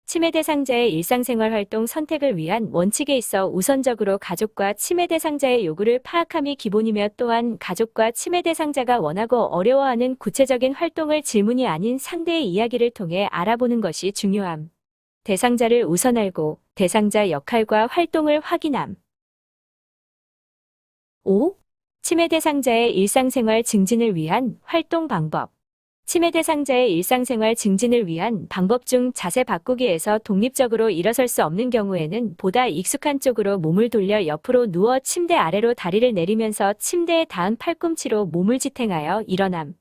치매 대상자의 일상생활 활동 선택을 위한 원칙에 있어 우선적으로 가족과 치매 대상자의 요구를 파악함이 기본이며 또한 가족과 치매 대상자가 원하고 어려워하는 구체적인 활동을 질문이 아닌 상대의 이야기를 통해 알아보는 것이 중요함. 대상자를 우선 알고 대상자 역할과 활동을 확인함. 5. 치매 대상자의 일상생활 증진을 위한 활동 방법. 치매 대상자의 일상생활 증진을 위한 방법 중 자세 바꾸기에서 독립적으로 일어설 수 없는 경우에는 보다 익숙한 쪽으로 몸을 돌려 옆으로 누워 침대 아래로 다리를 내리면서 침대에 닿은 팔꿈치로 몸을 지탱하여 일어남.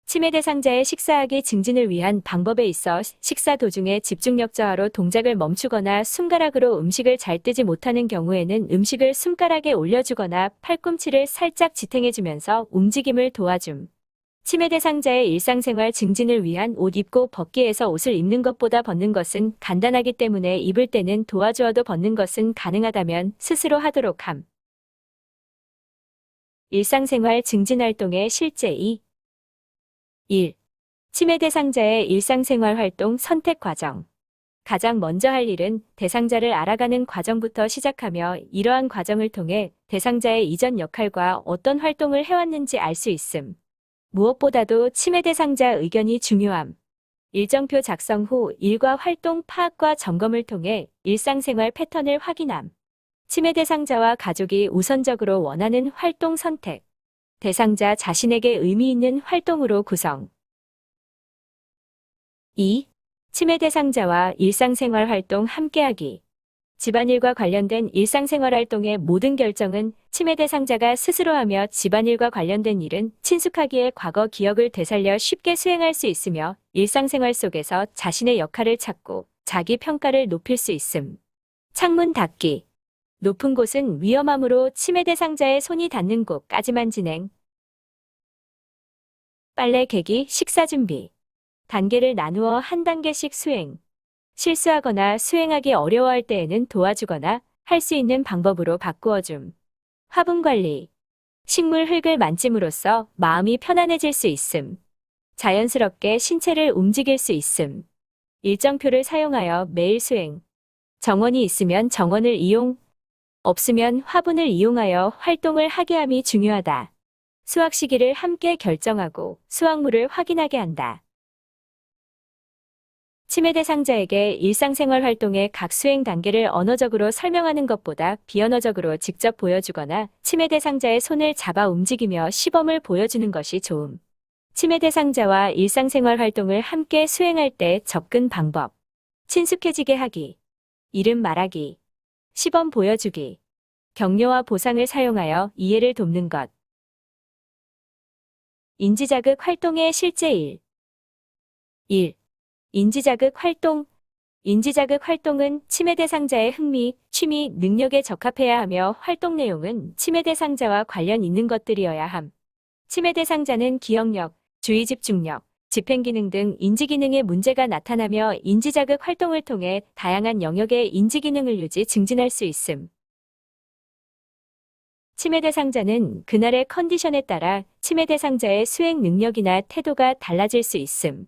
치매 대상자의 식사하기 증진을 위한 방법에 있어 식사 도중에 집중력 저하로 동작을 멈추거나 손가락으로 음식을 잘 뜨지 못하는 경우에는 음식을 손가락에 올려주거나 팔꿈치를 살짝 지탱해주면서 움직임을 도와줌. 치매 대상자의 일상생활 증진을 위한 옷 입고 벗기에서 옷을 입는 것보다 벗는 것은 간단하기 때문에 입을 때는 도와주어도 벗는 것은 가능하다면 스스로 하도록 함. 일상생활 증진 활동의 실제 2. 1. 치매 대상자의 일상생활 활동 선택 과정. 가장 먼저 할 일은 대상자를 알아가는 과정부터 시작하며 이러한 과정을 통해 대상자의 이전 역할과 어떤 활동을 해왔는지 알 수 있음. 무엇보다도 치매 대상자 의견이 중요함. 일정표 작성 후 일과 활동 파악과 점검을 통해 일상생활 패턴을 확인함. 치매 대상자와 가족이 우선적으로 원하는 활동 선택. 대상자 자신에게 의미 있는 활동으로 구성. 2. 치매 대상자와 일상생활 활동 함께하기. 집안일과 관련된 일상생활 활동의 모든 결정은 치매 대상자가 스스로 하며 집안일과 관련된 일은 친숙하기에 과거 기억을 되살려 쉽게 수행할 수 있으며 일상생활 속에서 자신의 역할을 찾고 자기 평가를 높일 수 있음. 창문 닫기. 높은 곳은 위험하므로 치매 대상자의 손이 닿는 곳까지만 진행. 빨래 개기, 식사 준비. 단계를 나누어 한 단계씩 수행. 실수하거나 수행하기 어려워할 때에는 도와주거나 할 수 있는 방법으로 바꾸어줌. 화분 관리. 식물 흙을 만짐으로써 마음이 편안해질 수 있음. 자연스럽게 신체를 움직일 수 있음. 일정표를 사용하여 매일 수행. 정원이 있으면 정원을 이용, 없으면 화분을 이용하여 활동을 하게 함이 중요하다. 수확 시기를 함께 결정하고 수확물을 확인하게 한다. 치매 대상자에게 일상생활 활동의 각 수행 단계를 언어적으로 설명하는 것보다 비언어적으로 직접 보여주거나 치매 대상자의 손을 잡아 움직이며 시범을 보여주는 것이 좋음. 치매 대상자와 일상생활 활동을 함께 수행할 때 접근 방법. 친숙해지게 하기. 이름 말하기. 시범 보여주기. 격려와 보상을 사용하여 이해를 돕는 것. 인지자극 활동의 실제 일. 1. 인지자극 활동. 인지자극 활동은 치매 대상자의 흥미, 취미, 능력에 적합해야 하며 활동 내용은 치매 대상자와 관련 있는 것들이어야 함. 치매 대상자는 기억력, 주의 집중력, 집행기능 등 인지기능에 문제가 나타나며 인지자극 활동을 통해 다양한 영역의 인지기능을 유지 증진할 수 있음. 치매 대상자는 그날의 컨디션에 따라 치매 대상자의 수행 능력이나 태도가 달라질 수 있음.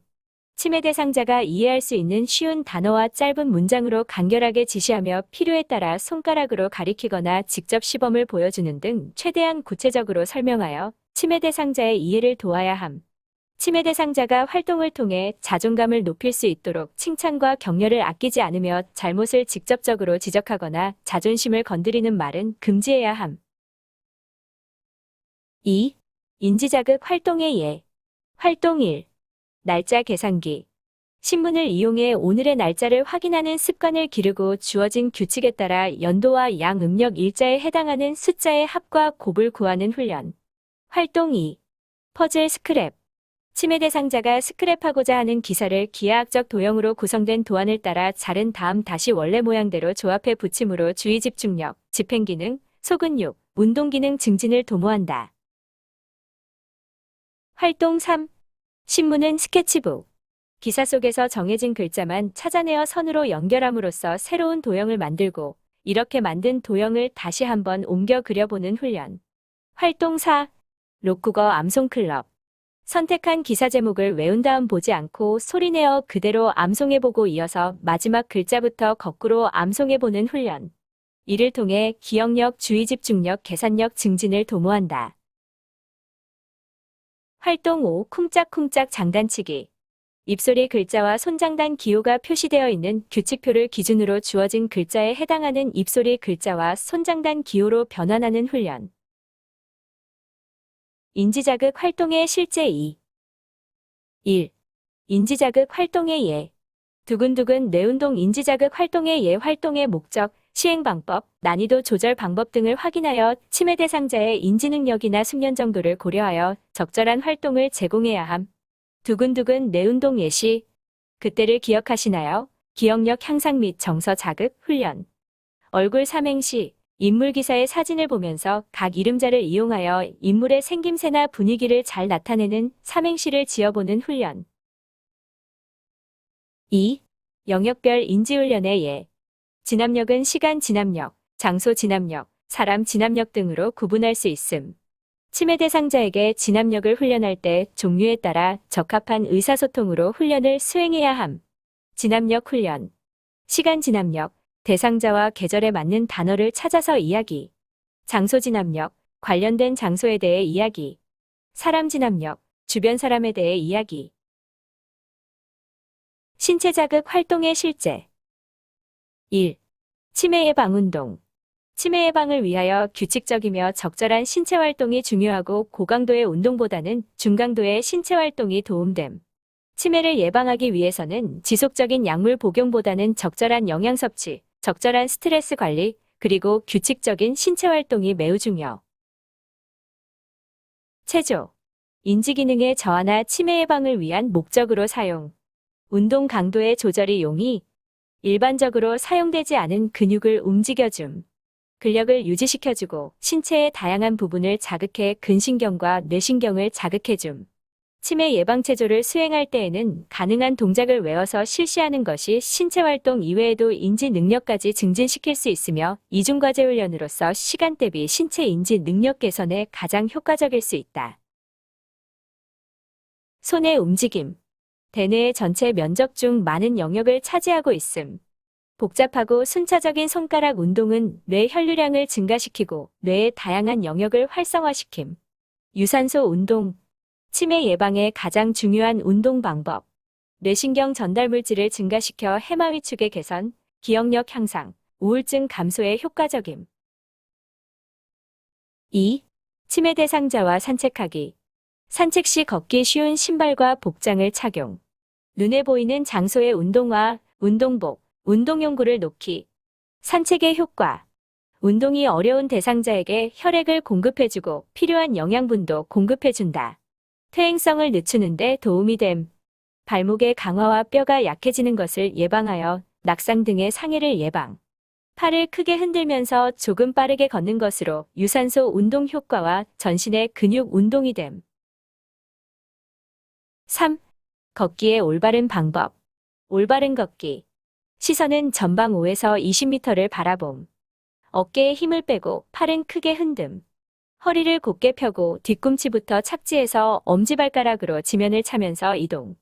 치매 대상자가 이해할 수 있는 쉬운 단어와 짧은 문장으로 간결하게 지시하며 필요에 따라 손가락으로 가리키거나 직접 시범을 보여주는 등 최대한 구체적으로 설명하여 치매 대상자의 이해를 도와야 함. 치매 대상자가 활동을 통해 자존감을 높일 수 있도록 칭찬과 격려를 아끼지 않으며 잘못을 직접적으로 지적하거나 자존심을 건드리는 말은 금지해야 함. 2. 인지자극 활동의 예. 활동 1. 날짜 계산기. 신문을 이용해 오늘의 날짜를 확인하는 습관을 기르고 주어진 규칙에 따라 연도와 양 음력 일자에 해당하는 숫자의 합과 곱을 구하는 훈련. 활동 2. 퍼즐 스크랩. 치매 대상자가 스크랩하고자 하는 기사를 기하학적 도형으로 구성된 도안을 따라 자른 다음 다시 원래 모양대로 조합해 붙임으로 주의 집중력, 집행기능, 소근육, 운동기능 증진을 도모한다. 활동 3. 신문은 스케치북. 기사 속에서 정해진 글자만 찾아내어 선으로 연결함으로써 새로운 도형을 만들고 이렇게 만든 도형을 다시 한번 옮겨 그려보는 훈련. 활동 4. 록국어 암송 클럽. 선택한 기사 제목을 외운 다음 보지 않고 소리내어 그대로 암송해보고 이어서 마지막 글자부터 거꾸로 암송해보는 훈련. 이를 통해 기억력, 주의 집중력, 계산력 증진을 도모한다. 활동 5. 쿵짝쿵짝 장단치기. 입소리 글자와 손장단 기호가 표시되어 있는 규칙표를 기준으로 주어진 글자에 해당하는 입소리 글자와 손장단 기호로 변환하는 훈련. 인지자극 활동의 실제 2. 1. 인지자극 활동의 예. 두근두근 뇌운동 인지자극 활동의 예. 활동의 목적, 시행 방법, 난이도 조절 방법 등을 확인하여 치매 대상자의 인지능력이나 숙련 정도를 고려하여 적절한 활동을 제공해야 함. 두근두근 뇌운동 예시. 그때를 기억하시나요? 기억력 향상 및 정서 자극 훈련. 얼굴 삼행시. 인물 기사의 사진을 보면서 각 이름자를 이용하여 인물의 생김새나 분위기를 잘 나타내는 삼행시를 지어보는 훈련. 2. 영역별 인지훈련의 예. 진압력은 시간 진압력, 장소 진압력, 사람 진압력 등으로 구분할 수 있음. 치매 대상자에게 진압력을 훈련할 때 종류에 따라 적합한 의사소통으로 훈련을 수행해야 함. 진압력 훈련. 시간 진압력. 대상자와 계절에 맞는 단어를 찾아서 이야기. 장소 진압력. 관련된 장소에 대해 이야기. 사람 진압력. 주변 사람에 대해 이야기. 신체 자극 활동의 실제. 1. 치매 예방 운동. 치매 예방을 위하여 규칙적이며 적절한 신체 활동이 중요하고 고강도의 운동보다는 중강도의 신체 활동이 도움됨. 치매를 예방하기 위해서는 지속적인 약물 복용보다는 적절한 영양 섭취, 적절한 스트레스 관리, 그리고 규칙적인 신체 활동이 매우 중요. 체조. 인지기능의 저하나 치매 예방을 위한 목적으로 사용. 운동 강도의 조절이 용이 일반적으로 사용되지 않은 근육을 움직여줌. 근력을 유지시켜주고 신체의 다양한 부분을 자극해 근신경과 뇌신경을 자극해줌. 치매 예방체조를 수행할 때에는 가능한 동작을 외워서 실시하는 것이 신체활동 이외에도 인지 능력까지 증진시킬 수 있으며 이중과제 훈련으로서 시간 대비 신체 인지 능력 개선에 가장 효과적일 수 있다. 손의 움직임. 대뇌의 전체 면적 중 많은 영역을 차지하고 있음. 복잡하고 순차적인 손가락 운동은 뇌 혈류량을 증가시키고 뇌의 다양한 영역을 활성화시킴. 유산소 운동. 치매 예방에 가장 중요한 운동 방법. 뇌신경 전달 물질을 증가시켜 해마 위축의 개선, 기억력 향상, 우울증 감소에 효과적임. 2. 치매 대상자와 산책하기. 산책 시 걷기 쉬운 신발과 복장을 착용. 눈에 보이는 장소에 운동화, 운동복, 운동용구를 놓기. 산책의 효과. 운동이 어려운 대상자에게 혈액을 공급해주고 필요한 영양분도 공급해준다. 퇴행성을 늦추는 데 도움이 됨. 발목의 강화와 뼈가 약해지는 것을 예방하여 낙상 등의 상해를 예방. 팔을 크게 흔들면서 조금 빠르게 걷는 것으로 유산소 운동 효과와 전신의 근육 운동이 됨. 3. 걷기의 올바른 방법. 올바른 걷기. 시선은 전방 5에서 20m를 바라봄. 어깨에 힘을 빼고 팔은 크게 흔듦. 허리를 곧게 펴고 뒤꿈치부터 착지해서 엄지발가락으로 지면을 차면서 이동.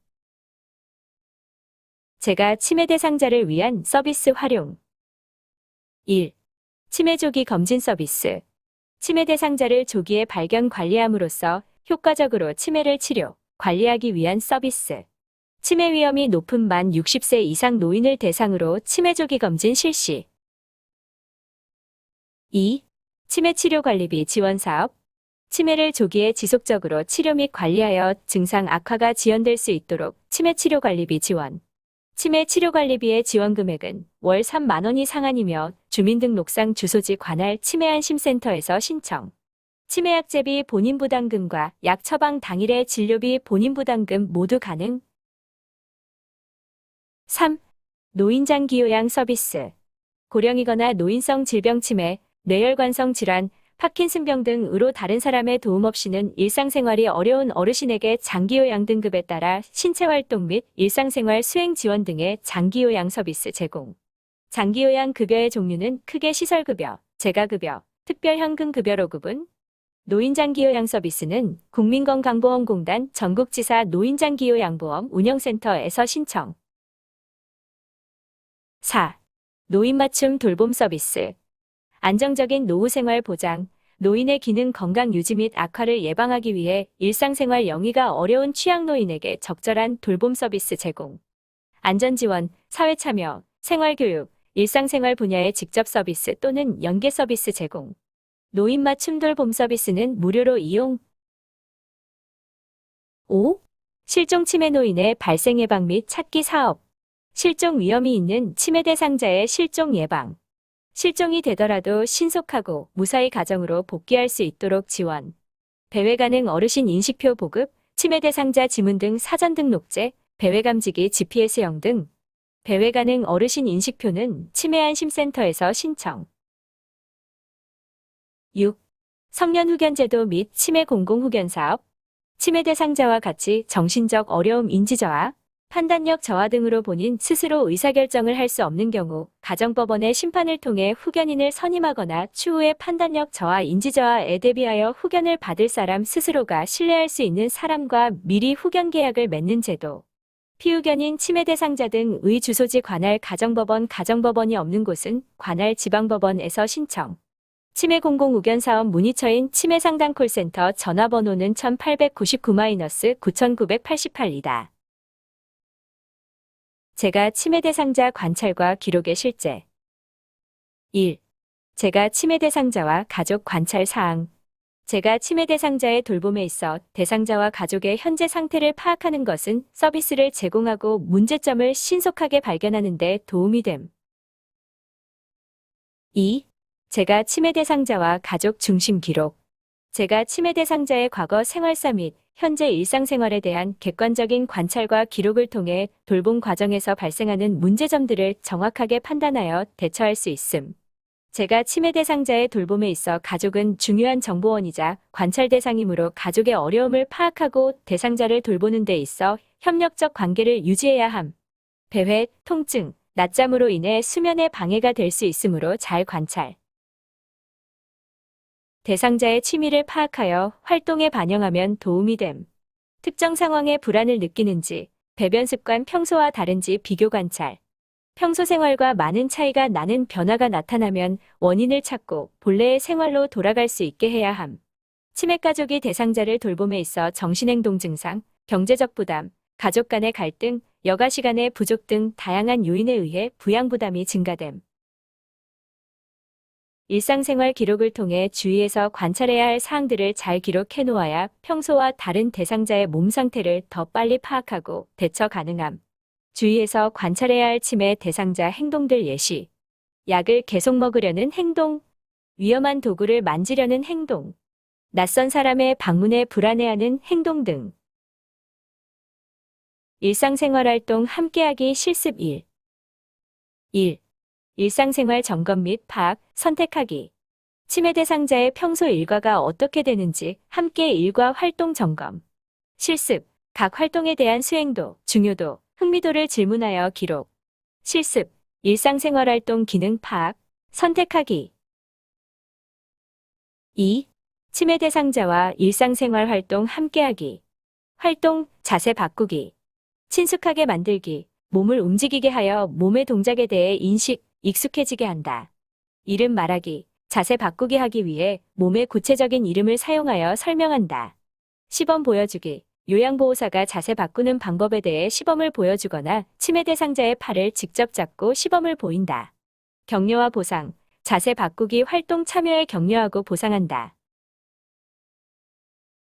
제가 치매 대상자를 위한 서비스 활용. 1. 치매 조기 검진 서비스. 치매 대상자를 조기에 발견 관리함으로써 효과적으로 치매를 치료, 관리하기 위한 서비스. 치매 위험이 높은 만 60세 이상 노인을 대상으로 치매 조기 검진 실시. 2. 치매 치료 관리비 지원 사업. 치매를 조기에 지속적으로 치료 및 관리하여 증상 악화가 지연될 수 있도록 치매 치료 관리비 지원. 치매 치료 관리비의 지원 금액은 월 3만 원이 상한이며 주민등록상 주소지 관할 치매안심센터에서 신청. 치매약제비 본인 부담금과 약 처방 당일의 진료비 본인 부담금 모두 가능. 3. 노인장기요양 서비스. 고령이거나 노인성 질병 치매, 뇌혈관성 질환, 파킨슨병 등으로 다른 사람의 도움 없이는 일상생활이 어려운 어르신에게 장기요양 등급에 따라 신체활동 및 일상생활 수행 지원 등의 장기요양 서비스 제공. 장기요양 급여의 종류는 크게 시설급여, 재가급여, 특별현금급여로 구분. 노인장기요양 서비스는 국민건강보험공단 전국지사 노인장기요양보험 운영센터에서 신청. 4. 노인맞춤 돌봄 서비스. 안정적인 노후생활 보장, 노인의 기능 건강 유지 및 악화를 예방하기 위해 일상생활 영위가 어려운 취약노인에게 적절한 돌봄 서비스 제공. 안전지원, 사회참여, 생활교육, 일상생활 분야의 직접 서비스 또는 연계 서비스 제공. 노인 맞춤 돌봄 서비스는 무료로 이용. 5. 실종 치매 노인의 발생 예방 및 찾기 사업. 실종 위험이 있는 치매 대상자의 실종 예방. 실종이 되더라도 신속하고 무사히 가정으로 복귀할 수 있도록 지원. 배회 가능 어르신 인식표 보급, 치매 대상자 지문 등 사전 등록제, 배회 감지기 GPS형 등. 배회 가능 어르신 인식표는 치매안심센터에서 신청. 6. 성년 후견 제도 및 치매 공공 후견 사업. 치매 대상자와 같이 정신적 어려움, 인지 저하, 판단력 저하 등으로 본인 스스로 의사결정을 할 수 없는 경우 가정법원의 심판을 통해 후견인을 선임하거나 추후에 판단력 저하, 인지 저하에 대비하여 후견을 받을 사람 스스로가 신뢰할 수 있는 사람과 미리 후견 계약을 맺는 제도. 피후견인 치매 대상자 등의 주소지 관할 가정법원이 없는 곳은 관할 지방법원에서 신청. 치매 공공 후견 사업 문의처인 치매 상담 콜센터 전화번호는 1899-9988이다. 제가 치매 대상자 관찰과 기록의 실제. 1. 제가 치매 대상자와 가족 관찰 사항. 제가 치매 대상자의 돌봄에 있어 대상자와 가족의 현재 상태를 파악하는 것은 서비스를 제공하고 문제점을 신속하게 발견하는 데 도움이 됨. 2. 제가 치매 대상자와 가족 중심 기록. 제가 치매 대상자의 과거 생활사 및 현재 일상생활에 대한 객관적인 관찰과 기록을 통해 돌봄 과정에서 발생하는 문제점들을 정확하게 판단하여 대처할 수 있음. 제가 치매 대상자의 돌봄에 있어 가족은 중요한 정보원이자 관찰 대상이므로 가족의 어려움을 파악하고 대상자를 돌보는 데 있어 협력적 관계를 유지해야 함. 배회, 통증, 낮잠으로 인해 수면에 방해가 될 수 있으므로 잘 관찰. 대상자의 취미를 파악하여 활동에 반영하면 도움이 됨. 특정 상황에 불안을 느끼는지, 배변 습관 평소와 다른지 비교 관찰. 평소 생활과 많은 차이가 나는 변화가 나타나면 원인을 찾고 본래의 생활로 돌아갈 수 있게 해야 함. 치매 가족이 대상자를 돌봄에 있어 정신행동 증상, 경제적 부담, 가족 간의 갈등, 여가 시간의 부족 등 다양한 요인에 의해 부양부담이 증가됨. 일상생활 기록을 통해 주위에서 관찰해야 할 사항들을 잘 기록해 놓아야 평소와 다른 대상자의 몸 상태를 더 빨리 파악하고 대처 가능함. 주위에서 관찰해야 할 치매 대상자 행동들 예시. 약을 계속 먹으려는 행동, 위험한 도구를 만지려는 행동, 낯선 사람의 방문에 불안해하는 행동 등. 일상생활 활동 함께하기 실습 1. 1. 일상생활 점검 및 파악, 선택하기. 치매 대상자의 평소 일과가 어떻게 되는지 함께 일과 활동 점검. 실습. 각 활동에 대한 수행도, 중요도, 흥미도를 질문하여 기록. 실습. 일상생활 활동 기능 파악, 선택하기. 2. 치매 대상자와 일상생활 활동 함께하기. 활동, 자세 바꾸기. 친숙하게 만들기. 몸을 움직이게 하여 몸의 동작에 대해 인식, 익숙해지게 한다. 이름 말하기. 자세 바꾸기 하기 위해 몸의 구체적인 이름을 사용하여 설명한다. 시범 보여주기. 요양보호사가 자세 바꾸는 방법에 대해 시범을 보여주거나 치매 대상자의 팔을 직접 잡고 시범을 보인다. 격려와 보상. 자세 바꾸기 활동 참여에 격려하고 보상한다.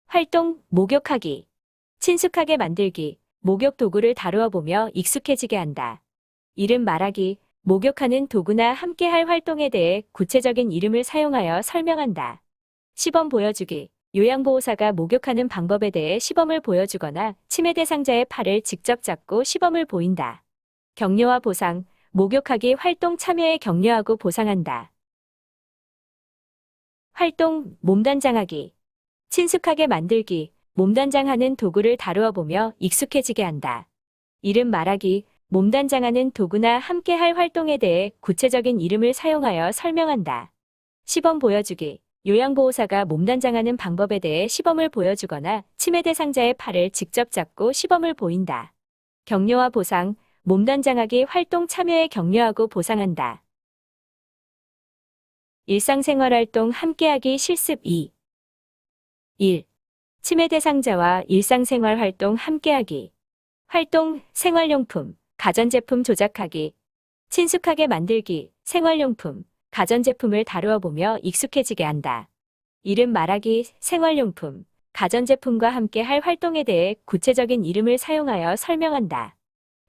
활동, 목욕하기. 친숙하게 만들기. 목욕 도구를 다루어 보며 익숙해지게 한다. 이름 말하기. 목욕하는 도구나 함께할 활동에 대해 구체적인 이름을 사용하여 설명한다. 시범 보여주기. 요양보호사가 목욕하는 방법에 대해 시범을 보여주거나 치매 대상자의 팔을 직접 잡고 시범을 보인다. 격려와 보상. 목욕하기 활동 참여에 격려하고 보상한다. 활동, 몸단장하기. 친숙하게 만들기. 몸단장하는 도구를 다루어 보며 익숙해지게 한다. 이름 말하기. 몸단장하는 도구나 함께할 활동에 대해 구체적인 이름을 사용하여 설명한다. 시범 보여주기. 요양보호사가 몸단장하는 방법에 대해 시범을 보여주거나 치매 대상자의 팔을 직접 잡고 시범을 보인다. 격려와 보상. 몸단장하기 활동 참여에 격려하고 보상한다. 일상생활 활동 함께하기 실습 2. 1. 치매 대상자와 일상생활 활동 함께하기. 활동, 생활용품, 가전제품 조작하기. 친숙하게 만들기, 생활용품, 가전제품을 다루어 보며 익숙해지게 한다. 이름 말하기, 생활용품, 가전제품과 함께 할 활동에 대해 구체적인 이름을 사용하여 설명한다.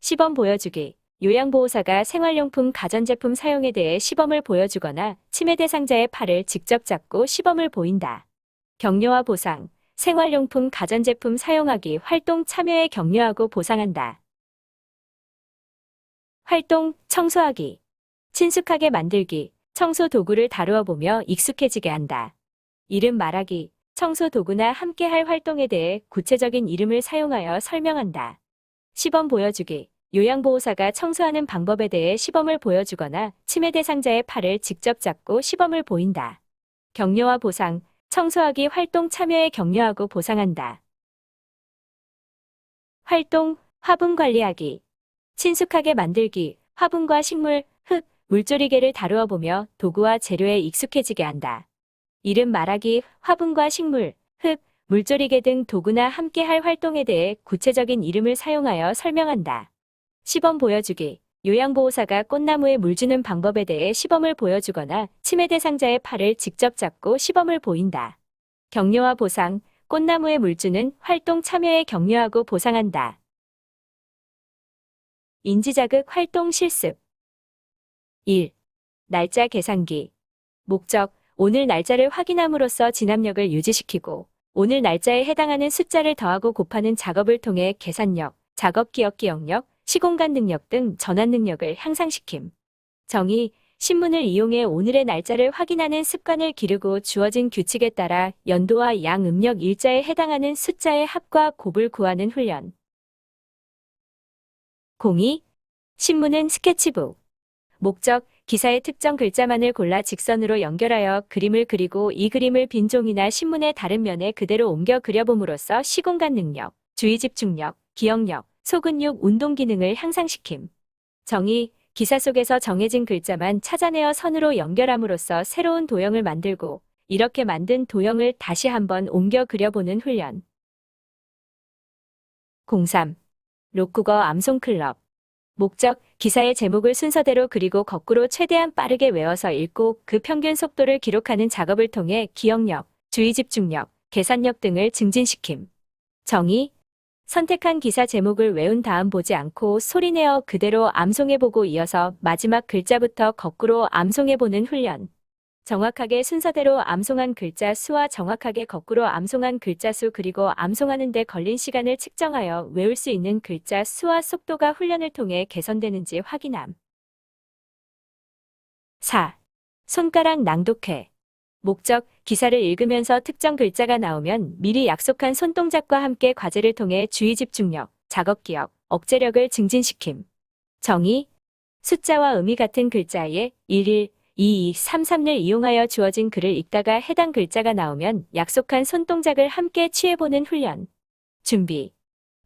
시범 보여주기. 요양보호사가 생활용품 가전제품 사용에 대해 시범을 보여주거나 치매 대상자의 팔을 직접 잡고 시범을 보인다. 격려와 보상. 생활용품 가전제품 사용하기 활동 참여에 격려하고 보상한다. 활동, 청소하기. 친숙하게 만들기. 청소 도구를 다루어 보며 익숙해지게 한다. 이름 말하기. 청소 도구나 함께할 활동에 대해 구체적인 이름을 사용하여 설명한다. 시범 보여주기. 요양보호사가 청소하는 방법에 대해 시범을 보여주거나 치매 대상자의 팔을 직접 잡고 시범을 보인다. 격려와 보상. 청소하기 활동 참여에 격려하고 보상한다. 활동, 화분 관리하기. 친숙하게 만들기. 화분과 식물, 흙, 물조리개를 다루어 보며 도구와 재료에 익숙해지게 한다. 이름 말하기. 화분과 식물, 흙, 물조리개 등 도구나 함께할 활동에 대해 구체적인 이름을 사용하여 설명한다. 시범 보여주기. 요양보호사가 꽃나무에 물 주는 방법에 대해 시범을 보여주거나 치매 대상자의 팔을 직접 잡고 시범을 보인다. 격려와 보상. 꽃나무에 물 주는 활동 참여에 격려하고 보상한다. 인지자극 활동 실습 1. 날짜 계산기. 목적. 오늘 날짜를 확인함으로써 진압력을 유지시키고 오늘 날짜에 해당하는 숫자를 더하고 곱하는 작업을 통해 계산력, 작업 기억 기억력, 시공간 능력 등 전환 능력을 향상시킴. 정의. 신문을 이용해 오늘의 날짜를 확인하는 습관을 기르고 주어진 규칙에 따라 연도와 양 음력 일자에 해당하는 숫자의 합과 곱을 구하는 훈련. 02. 신문은 스케치북. 목적. 기사의 특정 글자만을 골라 직선으로 연결하여 그림을 그리고 이 그림을 빈 종이나 신문의 다른 면에 그대로 옮겨 그려봄으로써 시공간 능력, 주의 집중력, 기억력, 소근육 운동 기능을 향상시킴. 정의. 기사 속에서 정해진 글자만 찾아내어 선으로 연결함으로써 새로운 도형을 만들고 이렇게 만든 도형을 다시 한번 옮겨 그려보는 훈련. 03. 록국어 암송클럽. 목적, 기사의 제목을 순서대로 그리고 거꾸로 최대한 빠르게 외워서 읽고 그 평균 속도를 기록하는 작업을 통해 기억력, 주의 집중력, 계산력 등을 증진시킴. 정의, 선택한 기사 제목을 외운 다음 보지 않고 소리내어 그대로 암송해보고 이어서 마지막 글자부터 거꾸로 암송해보는 훈련. 정확하게 순서대로 암송한 글자 수와 정확하게 거꾸로 암송한 글자 수 그리고 암송하는 데 걸린 시간을 측정하여 외울 수 있는 글자 수와 속도가 훈련을 통해 개선되는지 확인함. 4. 손가락 낭독회. 목적, 기사를 읽으면서 특정 글자가 나오면 미리 약속한 손동작과 함께 과제를 통해 주의 집중력, 작업 기억, 억제력을 증진시킴. 정의, 숫자와 의미 같은 글자에 11, 22, 33을 이용하여 주어진 글을 읽다가 해당 글자가 나오면 약속한 손동작을 함께 취해보는 훈련. 준비.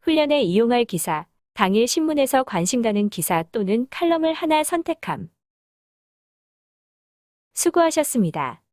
훈련에 이용할 기사, 당일 신문에서 관심 가는 기사 또는 칼럼을 하나 선택함. 수고하셨습니다.